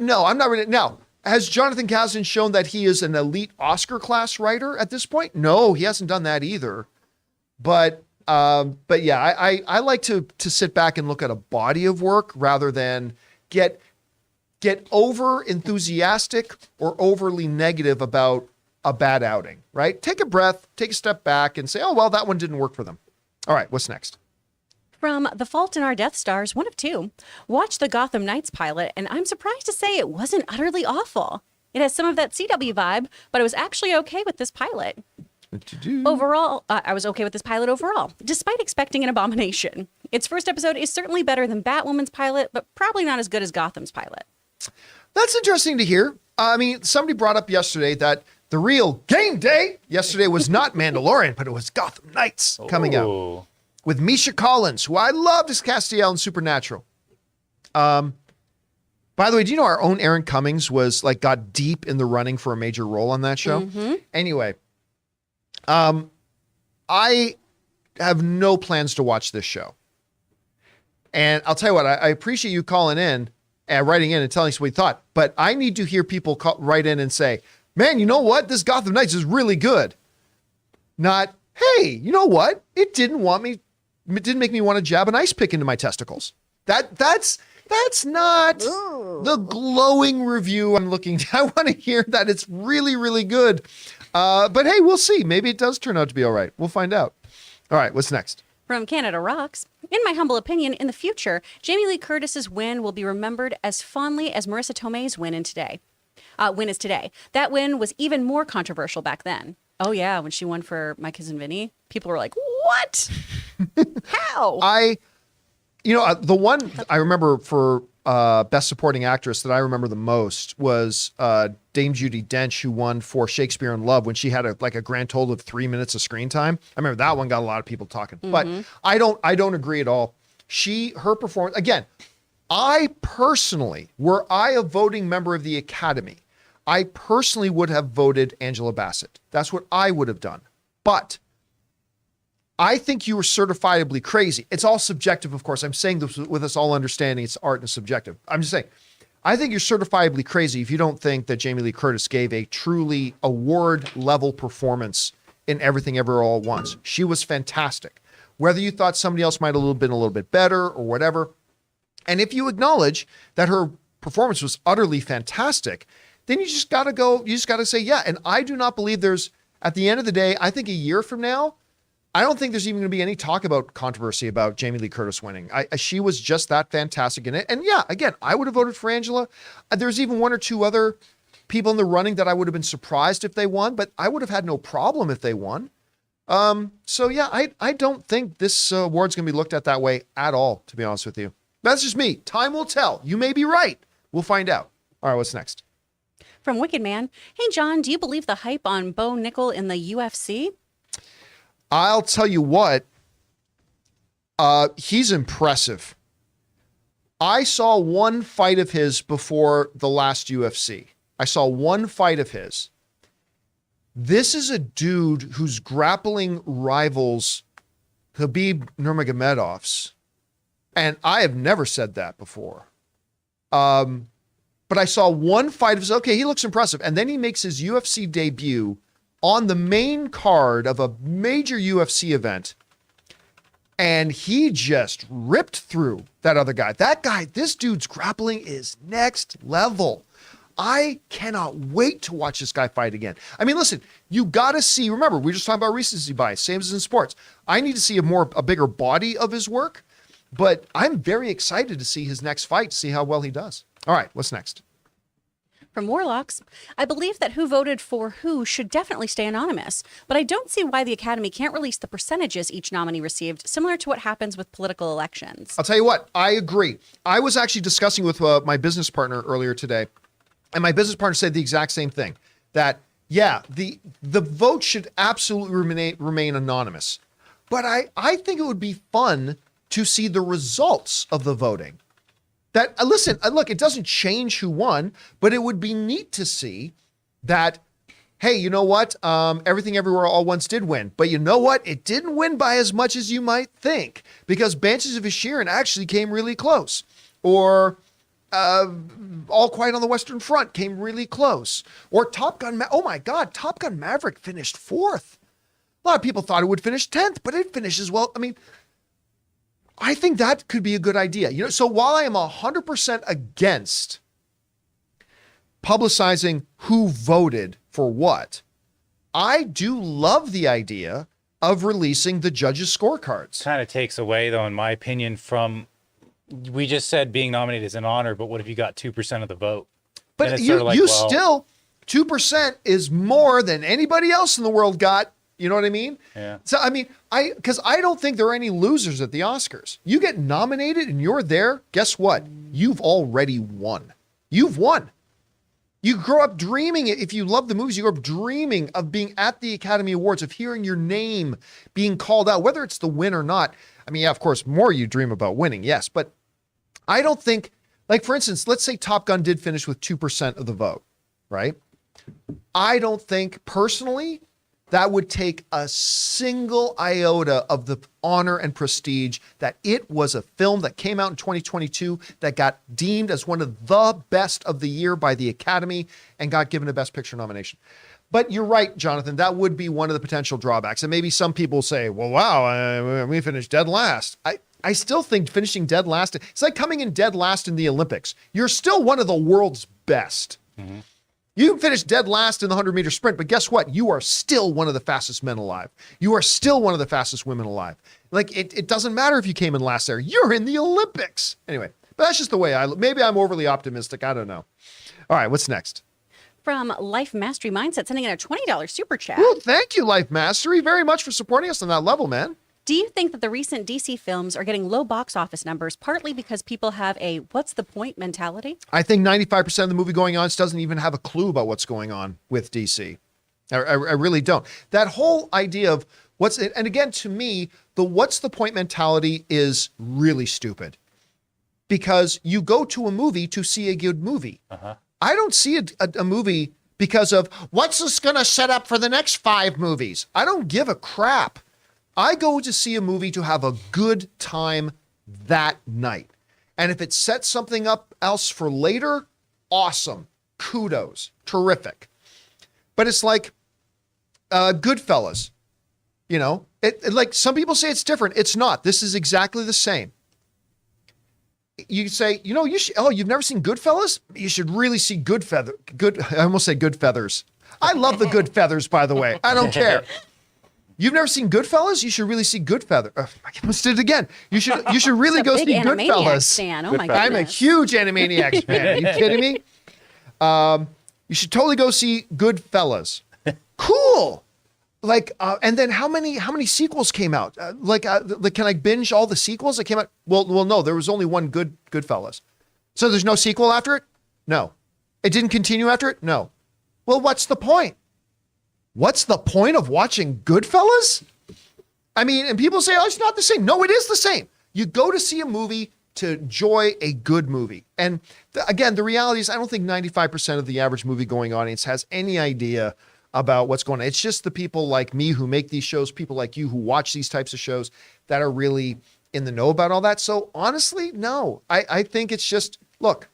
no, I'm not really. Now, has Jonathan Kasdan shown that he is an elite Oscar class writer at this point? No, he hasn't done that either. But yeah, I like to sit back and look at a body of work rather than get over enthusiastic or overly negative about a bad outing, right? Take a breath, take a step back and say, oh, well, that one didn't work for them. All right, what's next? From The Fault in Our Death Stars, 1 of 2. Watched the Gotham Knights pilot, and I'm surprised to say it wasn't utterly awful. It has some of that CW vibe, but I was actually okay with this pilot. Overall, I was okay with this pilot overall, despite expecting an abomination. Its first episode is certainly better than Batwoman's pilot, but probably not as good as Gotham's pilot. That's interesting to hear. Somebody brought up yesterday that the real game day yesterday was not Mandalorian, but it was Gotham Knights coming out. with Misha Collins, who I loved as Castiel in Supernatural. By the way, do you know our own Aaron Cummings was like got deep in the running for a major role on that show? Mm-hmm. Anyway, I have no plans to watch this show. And I'll tell you what, I appreciate you calling in and writing in and telling us what you thought, but I need to hear people write in and say, man, you know what? This Gotham Knights is really good. Not, hey, you know what? It didn't make me want to jab an ice pick into my testicles. That's not the glowing review I'm looking to. I want to hear that it's really, really good. But hey, we'll see. Maybe it does turn out to be all right. We'll find out. All right, what's next? From Canada Rocks. In my humble opinion, in the future, Jamie Lee Curtis's win will be remembered as fondly as Marissa Tomei's win is today. That win was even more controversial back then. Oh yeah, when she won for My Cousin Vinny, people were like, "What? How?" The one I remember for Best Supporting Actress that I remember the most was Dame Judi Dench, who won for Shakespeare in Love when she had a grand total of 3 minutes of screen time. I remember that one got a lot of people talking, but I don't agree at all. Her performance, again, I personally, were I a voting member of the Academy, I personally would have voted Angela Bassett. That's what I would have done. But I think you were certifiably crazy. It's all subjective, of course. I'm saying this with us all understanding it's art and subjective. I'm just saying, I think you're certifiably crazy if you don't think that Jamie Lee Curtis gave a truly award-level performance in Everything Everywhere All at Once. She was fantastic. Whether you thought somebody else might have been a little bit better or whatever, and if you acknowledge that her performance was utterly fantastic, then you just got to say, yeah. And I do not believe at the end of the day, I think a year from now, I don't think there's even going to be any talk about controversy about Jamie Lee Curtis winning. She was just that fantastic in it. And yeah, again, I would have voted for Angela. There's even one or two other people in the running that I would have been surprised if they won, but I would have had no problem if they won. So yeah, I don't think this award's going to be looked at that way at all, to be honest with you. That's just me. Time will tell. You may be right. We'll find out. All right, what's next? From Wicked Man. Hey, John, do you believe the hype on Bo Nickel in the UFC? I'll tell you what, he's impressive. I saw one fight of his before the last UFC. I saw one fight of his. This is a dude who's grappling rivals Khabib Nurmagomedov's. And I have never said that before. But I saw one fight of his, okay, he looks impressive. And then he makes his UFC debut on the main card of a major UFC event. And he just ripped through that other guy. This dude's grappling is next level. I cannot wait to watch this guy fight again. I mean, listen, you got to see, remember, we were just talking about recency bias, same as in sports. I need to see a bigger body of his work, but I'm very excited to see his next fight, to see how well he does. All right, what's next? From Warlocks, I believe that who voted for who should definitely stay anonymous, but I don't see why the Academy can't release the percentages each nominee received, similar to what happens with political elections. I'll tell you what, I agree. I was actually discussing with my business partner earlier today, and my business partner said the exact same thing, that, yeah, the vote should absolutely remain anonymous. But I think it would be fun to see the results of the voting. That, listen, look, it doesn't change who won, but it would be neat to see that, hey, you know what? Everything Everywhere All at Once did win. But you know what? It didn't win by as much as you might think, because Banshees of Inisherin actually came really close. Or All Quiet on the Western Front came really close. Or Top Gun, oh my God, Top Gun Maverick finished 4th. A lot of people thought it would finish 10th, but it finishes well. I mean, I think that could be a good idea. You know, so while I am 100% against publicizing who voted for what, I do love the idea of releasing the judges' scorecards. Kind of takes away, though, in my opinion, from, we just said being nominated is an honor, but what if you got 2% of the vote? But still, 2% is more than anybody else in the world got. You know what I mean? Yeah. So, I mean, because I don't think there are any losers at the Oscars. You get nominated and you're there, guess what? You've already won. You've won. You grow up dreaming, if you love the movies, you grow up dreaming of being at the Academy Awards, of hearing your name being called out, whether it's the win or not. I mean, yeah, of course, more you dream about winning, yes, but I don't think, like, for instance, let's say Top Gun did finish with 2% of the vote, right? I don't think personally that would take a single iota of the honor and prestige that it was a film that came out in 2022 that got deemed as one of the best of the year by the Academy and got given a Best Picture nomination. But you're right, Jonathan, that would be one of the potential drawbacks. And maybe some people say, well, wow, we finished dead last. I still think finishing dead last, it's like coming in dead last in the Olympics. You're still one of the world's best. Mm-hmm. You can finish dead last in the 100-meter sprint, but guess what? You are still one of the fastest men alive. You are still one of the fastest women alive. Like, it doesn't matter if you came in last there. You're in the Olympics. Anyway, but that's just the way maybe I'm overly optimistic. I don't know. All right, what's next? From Life Mastery Mindset, sending in a $20 super chat. Well, thank you, Life Mastery, very much for supporting us on that level, man. Do you think that the recent DC films are getting low box office numbers partly because people have a what's the point mentality? I think 95% of the movie going on doesn't even have a clue about what's going on with DC. I really don't. That whole idea of and again, to me, the what's the point mentality is really stupid because you go to a movie to see a good movie. Uh-huh. I don't see a movie because of what's this going to set up for the next 5 movies. I don't give a crap. I go to see a movie to have a good time that night. And if it sets something up else for later, awesome. Kudos. Terrific. But it's like Goodfellas. You know, like some people say it's different. It's not. This is exactly the same. You say, you know, you've never seen Goodfellas? You should really see I almost say Good Feathers. I love the Good Feathers, by the way. I don't care. You've never seen Goodfellas? You should really see Goodfellas. I almost did it again. You should really go see Goodfellas. Fan. Oh my goodness. I'm a huge Animaniacs fan. Are you kidding me? You should totally go see Goodfellas. Cool. Like, and then how many sequels came out? Can I binge all the sequels that came out? Well, no, there was only one Goodfellas. So there's no sequel after it? No. It didn't continue after it? No. Well, what's the point? What's the point of watching Goodfellas? I mean, and people say, oh, it's not the same. No, it is the same. You go to see a movie to enjoy a good movie. And again, the reality is I don't think 95% of the average movie-going audience has any idea about what's going on. It's just the people like me who make these shows, people like you who watch these types of shows that are really in the know about all that. So honestly, no. I think it's just, look,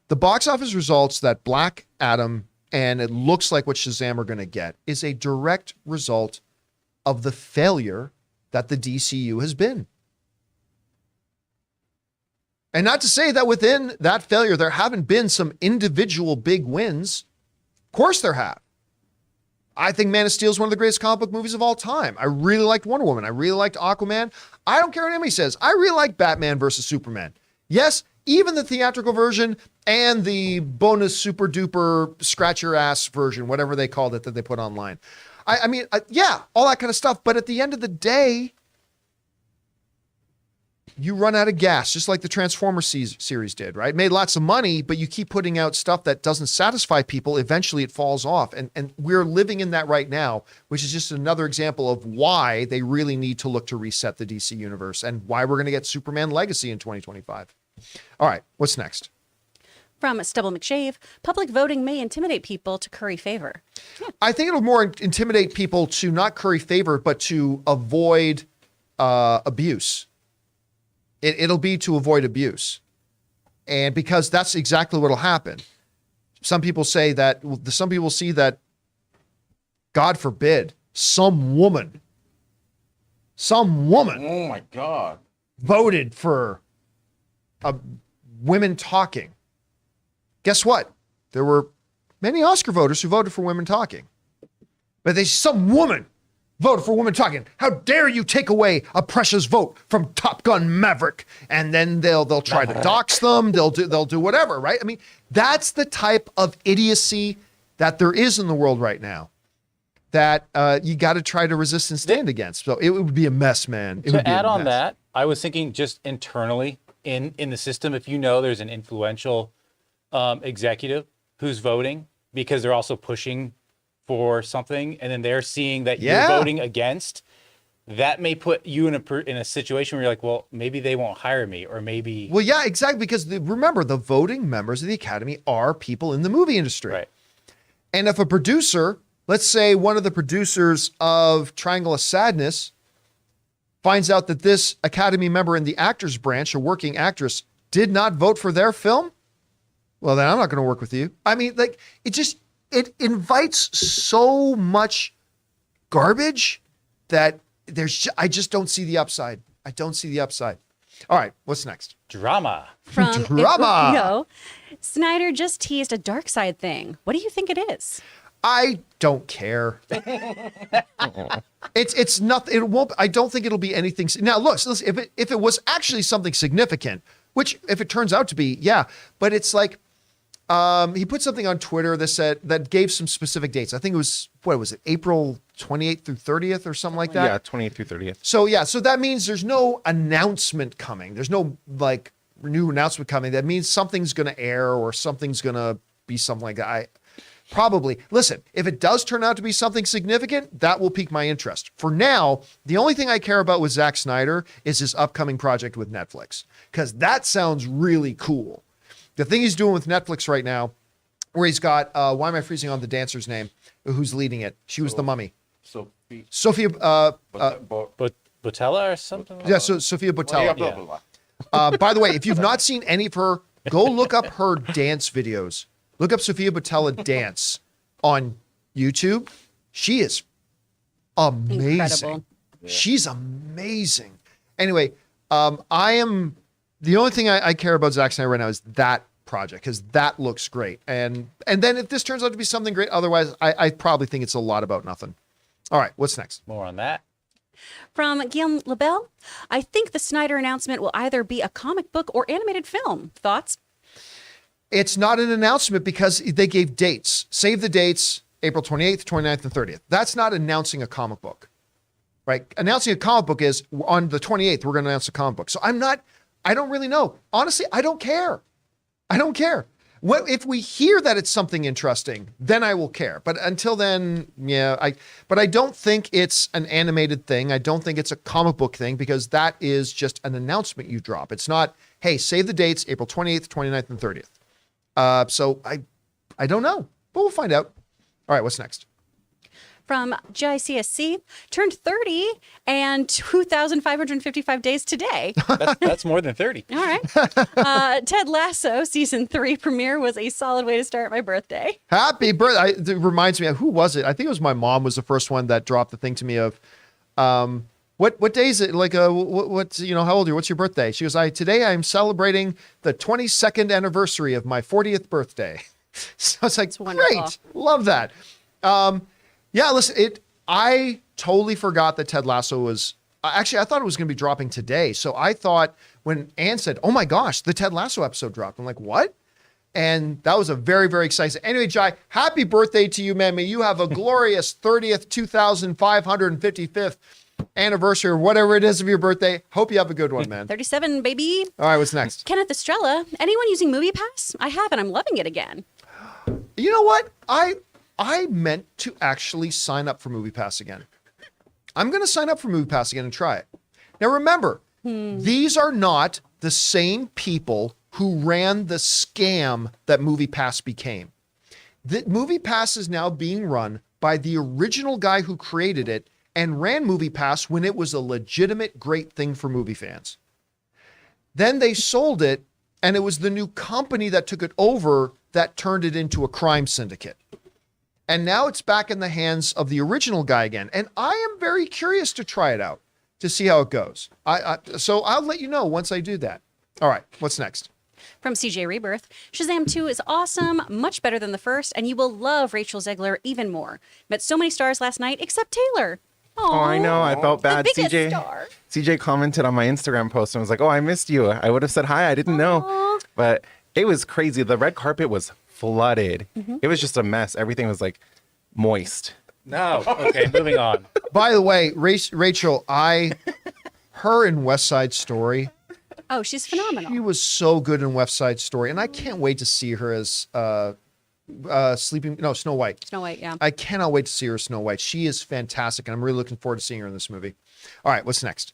the box office results that Black Adam and it looks like what Shazam are going to get is a direct result of the failure that the DCU has been. And not to say that within that failure, there haven't been some individual big wins. Of course there have. I think Man of Steel is one of the greatest comic book movies of all time. I really liked Wonder Woman. I really liked Aquaman. I don't care what anybody says. I really like Batman versus Superman. Yes, even the theatrical version and the bonus super duper scratch your ass version, whatever they called it that they put online. I mean, yeah, all that kind of stuff. But at the end of the day, you run out of gas, just like the Transformers series did, right? Made lots of money, but you keep putting out stuff that doesn't satisfy people. Eventually it falls off. And we're living in that right now, which is just another example of why they really need to look to reset the DC universe and why we're going to get Superman Legacy in 2025. All right, what's next? From Stubble McShave, public voting may intimidate people to curry favor. Yeah. I think it'll more intimidate people to not curry favor, but to avoid abuse. It'll be to avoid abuse. And because that's exactly what'll happen. Some people see that, God forbid, some woman, oh my God, voted for women talking. Guess what? There were many Oscar voters who voted for women talking. But some woman voted for women talking. How dare you take away a precious vote from Top Gun Maverick? And then they'll try to dox them. They'll do whatever, right? I mean, that's the type of idiocy that there is in the world right now that you got to try to resist and stand against. So it would be a mess, man. To add on that, I was thinking just internally in the system, if you know there's an influential executive who's voting because they're also pushing for something, and then they're seeing that you're voting against, that may put you in a situation where you're like, well, maybe they won't hire me, or maybe. Well, yeah, exactly. Because remember, the voting members of the Academy are people in the movie industry. Right. And if a producer, let's say one of the producers of Triangle of Sadness, finds out that this Academy member in the actors branch, a working actress, did not vote for their film, well, then I'm not going to work with you. I mean, like, it invites so much garbage that I just don't see the upside. I don't see the upside. All right, what's next? Drama. From Drama. No, Snyder just teased a dark side thing. What do you think it is? I don't care. It's nothing. It won't. I don't think it'll be anything. Now, look. So listen, if it was actually something significant, which if it turns out to be, yeah. But it's like he put something on Twitter that gave some specific dates. I think it was, what was it, April 28th through 30th or something like that. Yeah, 28th through 30th. So yeah, so that means there's no announcement coming. There's no like new announcement coming. That means something's going to air or something's going to be something like that. Probably. Listen, if it does turn out to be something significant, that will pique my interest. For now, the only thing I care about with Zack Snyder is his upcoming project with Netflix, because that sounds really cool. The thing he's doing with Netflix right now, where he's got, why am I freezing on the dancer's name? Who's leading it? She was the mummy. Sophia. Botella or something? Yeah, so Sophia Botella. By the way, if you've not seen any of her, go look up her dance videos. Look up Sophia Botella dance on YouTube. She is amazing. Incredible. She's amazing. Anyway, the only thing I care about Zack Snyder right now is that project, because that looks great. And then if this turns out to be something great, otherwise, I probably think it's a lot about nothing. All right, what's next? More on that. From Guillaume Lebel, I think the Snyder announcement will either be a comic book or animated film. Thoughts? It's not an announcement because they gave dates. Save the dates, April 28th, 29th, and 30th. That's not announcing a comic book, right? Announcing a comic book is on the 28th, we're going to announce a comic book. So I don't really know. Honestly, I don't care. I don't care. If we hear that it's something interesting, then I will care. But until then, yeah, but I don't think it's an animated thing. I don't think it's a comic book thing, because that is just an announcement you drop. It's not, hey, save the dates, April 28th, 29th, and 30th. So I don't know, but we'll find out. All right, what's next? From GICSC, turned 30 and 2,555 days today. That's more than 30. All right. Ted Lasso season 3 premiere was a solid way to start my birthday. Happy birthday. It reminds me of, who was it? I think it was my mom was the first one that dropped the thing to me of, what day is it? Like, what's, how old are you? What's your birthday? She goes, today I'm celebrating the 22nd anniversary of my 40th birthday. So it's like, great. Love that. Yeah, listen, I totally forgot that Ted Lasso was, actually, I thought it was going to be dropping today. So I thought when Ann said, oh my gosh, the Ted Lasso episode dropped. I'm like, what? And that was a very, very exciting. Anyway, Jai, happy birthday to you, man. May you have a glorious 30th, 2,555th anniversary or whatever it is of your birthday. Hope you have a good one, man. 37, baby. All right, what's next? Kenneth Estrella, anyone using MoviePass? I have, and I'm loving it again. You know what? I meant to actually sign up for MoviePass again. I'm going to sign up for MoviePass again and try it. Now, remember, these are not the same people who ran the scam that MoviePass became. The MoviePass is now being run by the original guy who created it and ran MoviePass when it was a legitimate great thing for movie fans. Then they sold it, and it was the new company that took it over that turned it into a crime syndicate. And now it's back in the hands of the original guy again. And I am very curious to try it out, to see how it goes. So I'll let you know once I do that. All right, what's next? From CJ Rebirth, Shazam 2 is awesome, much better than the first, and you will love Rachel Zegler even more. Met so many stars last night, except Taylor. Oh, I know. I felt bad. The biggest star. CJ commented on my Instagram post and was like, oh, I missed you. I would have said hi. I didn't know. But it was crazy. The red carpet was flooded. It was just a mess. Everything was like moist. No. Okay, moving on. By the way, Rachel, her in West Side Story. Oh, she's phenomenal. She was so good in West Side Story, and I can't wait to see her as Snow White. Snow White, yeah. I cannot wait to see her as Snow White. She is fantastic, and I'm really looking forward to seeing her in this movie. All right, what's next?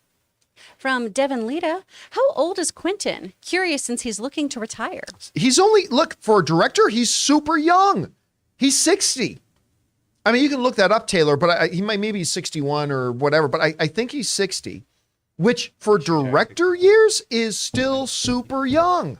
From Devin Lita, how old is Quentin? Curious since he's looking to retire. He's only, look, for a director, he's super young. He's 60. I mean, you can look that up, Taylor, but he might maybe he's 61 or whatever, but I think he's 60, which for director years is still super young.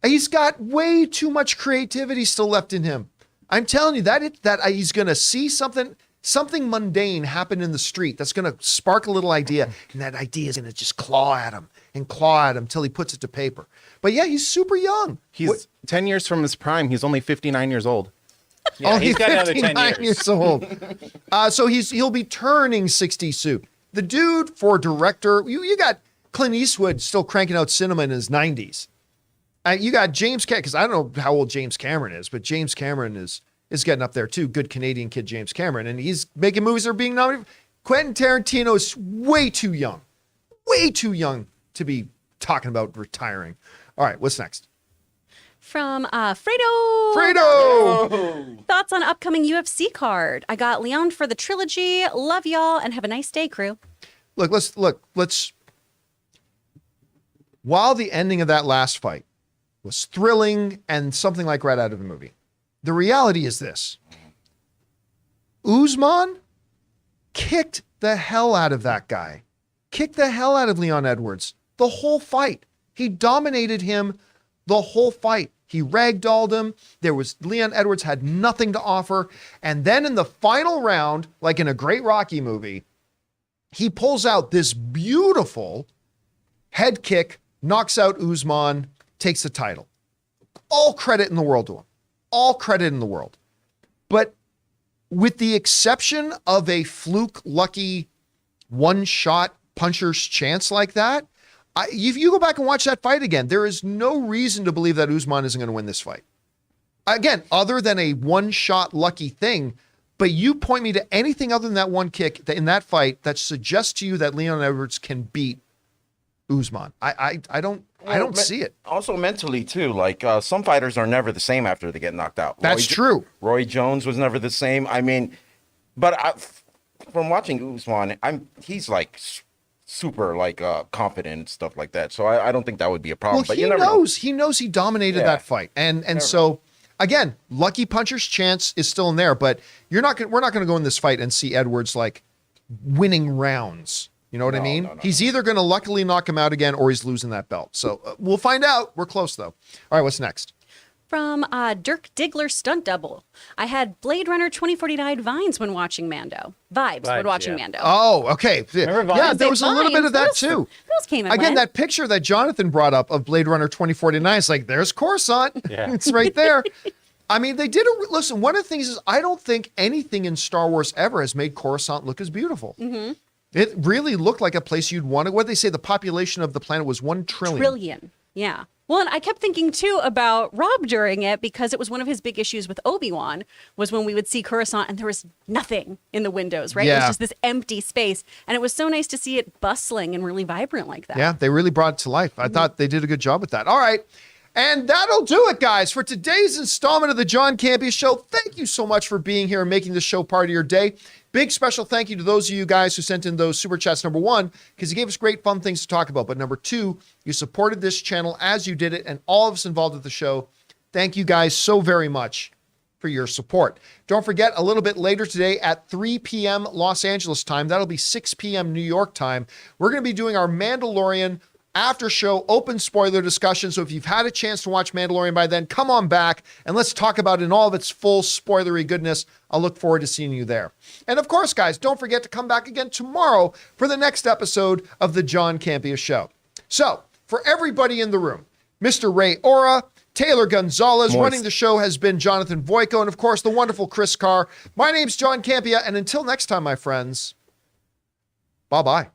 He's got way too much creativity still left in him. I'm telling you that he's going to see something mundane happen in the street that's going to spark a little idea, and that idea is going to just claw at him till he puts it to paper. But yeah, he's super young. He's 10 years from his prime. He's only 59 years old. Yeah, he's got another 10 years. years old. So he'll be turning 60 soon. The dude for director, you got Clint Eastwood still cranking out cinema in his 90s. You got James Cameron, because I don't know how old James Cameron is, but James Cameron is getting up there too. Good Canadian kid, James Cameron. And he's making movies that are being nominated. Quentin Tarantino is way too young to be talking about retiring. All right, what's next? From Fredo. Fredo! Thoughts on upcoming UFC card? I got Leon for the trilogy. Love y'all and have a nice day, crew. Let's. While the ending of that last fight was thrilling and something like right out of the movie, the reality is this. Usman kicked the hell out of that guy. Kicked the hell out of Leon Edwards. The whole fight. He dominated him the whole fight. He ragdolled him. Leon Edwards had nothing to offer. And then in the final round, like in a great Rocky movie, he pulls out this beautiful head kick, knocks out Usman, takes the title. All credit in the world to him. All credit in the world. But with the exception of a fluke lucky one-shot puncher's chance like that, if you go back and watch that fight again, there is no reason to believe that Usman isn't going to win this fight. Again, other than a one-shot lucky thing, but you point me to anything other than that one kick in that fight that suggests to you that Leon Edwards can beat Usman. I don't see it. Also mentally too, like some fighters are never the same after they get knocked out. That's true. Roy Jones was never the same. I mean, but from watching Usman, he's like super like confident and stuff like that. So I don't think that would be a problem. Well, but he knows he dominated that fight, and so again, lucky puncher's chance is still in there. But we're not going to go in this fight and see Edwards like winning rounds. You know what I mean? No. He's either going to luckily knock him out again or he's losing that belt. So we'll find out. We're close, though. All right, what's next? From Dirk Diggler Stunt Double. I had Blade Runner 2049 vibes when watching Mando. Vibes when watching Mando. Oh, okay. Yeah, there was a little bit of that, too. Those came and again, went. that picture that Jonathan brought up of Blade Runner 2049 is like, there's Coruscant. Yeah. It's right there. I mean, they did listen, one of the things is I don't think anything in Star Wars ever has made Coruscant look as beautiful. Mm-hmm. It really looked like a place you'd want to. What did they say? The population of the planet was 1 trillion. Trillion, yeah. Well, and I kept thinking too about Rob during it because it was one of his big issues with Obi-Wan was when we would see Coruscant and there was nothing in the windows, right? Yeah. It was just this empty space. And it was so nice to see it bustling and really vibrant like that. Yeah, they really brought it to life. I thought they did a good job with that. All right. And that'll do it, guys, for today's installment of the John Campea Show. Thank you so much for being here and making this show part of your day. Big special thank you to those of you guys who sent in those super chats. Number one, because you gave us great fun things to talk about. But number two, you supported this channel as you did it, and all of us involved with the show. Thank you guys so very much for your support. Don't forget, a little bit later today at 3 p.m. Los Angeles time, that'll be 6 p.m. New York time, we're going to be doing our Mandalorian after show open spoiler discussion. So if you've had a chance to watch Mandalorian by then, come on back and let's talk about it in all of its full spoilery goodness. I'll look forward to seeing you there. And of course, guys, don't forget to come back again tomorrow for the next episode of the John Campea Show. So for everybody in the room, Mr. Ray Ora, Taylor Gonzalez, running the show has been Jonathan Voico, and of course, the wonderful Chris Carr. My name's John Campea, and until next time, my friends, bye-bye.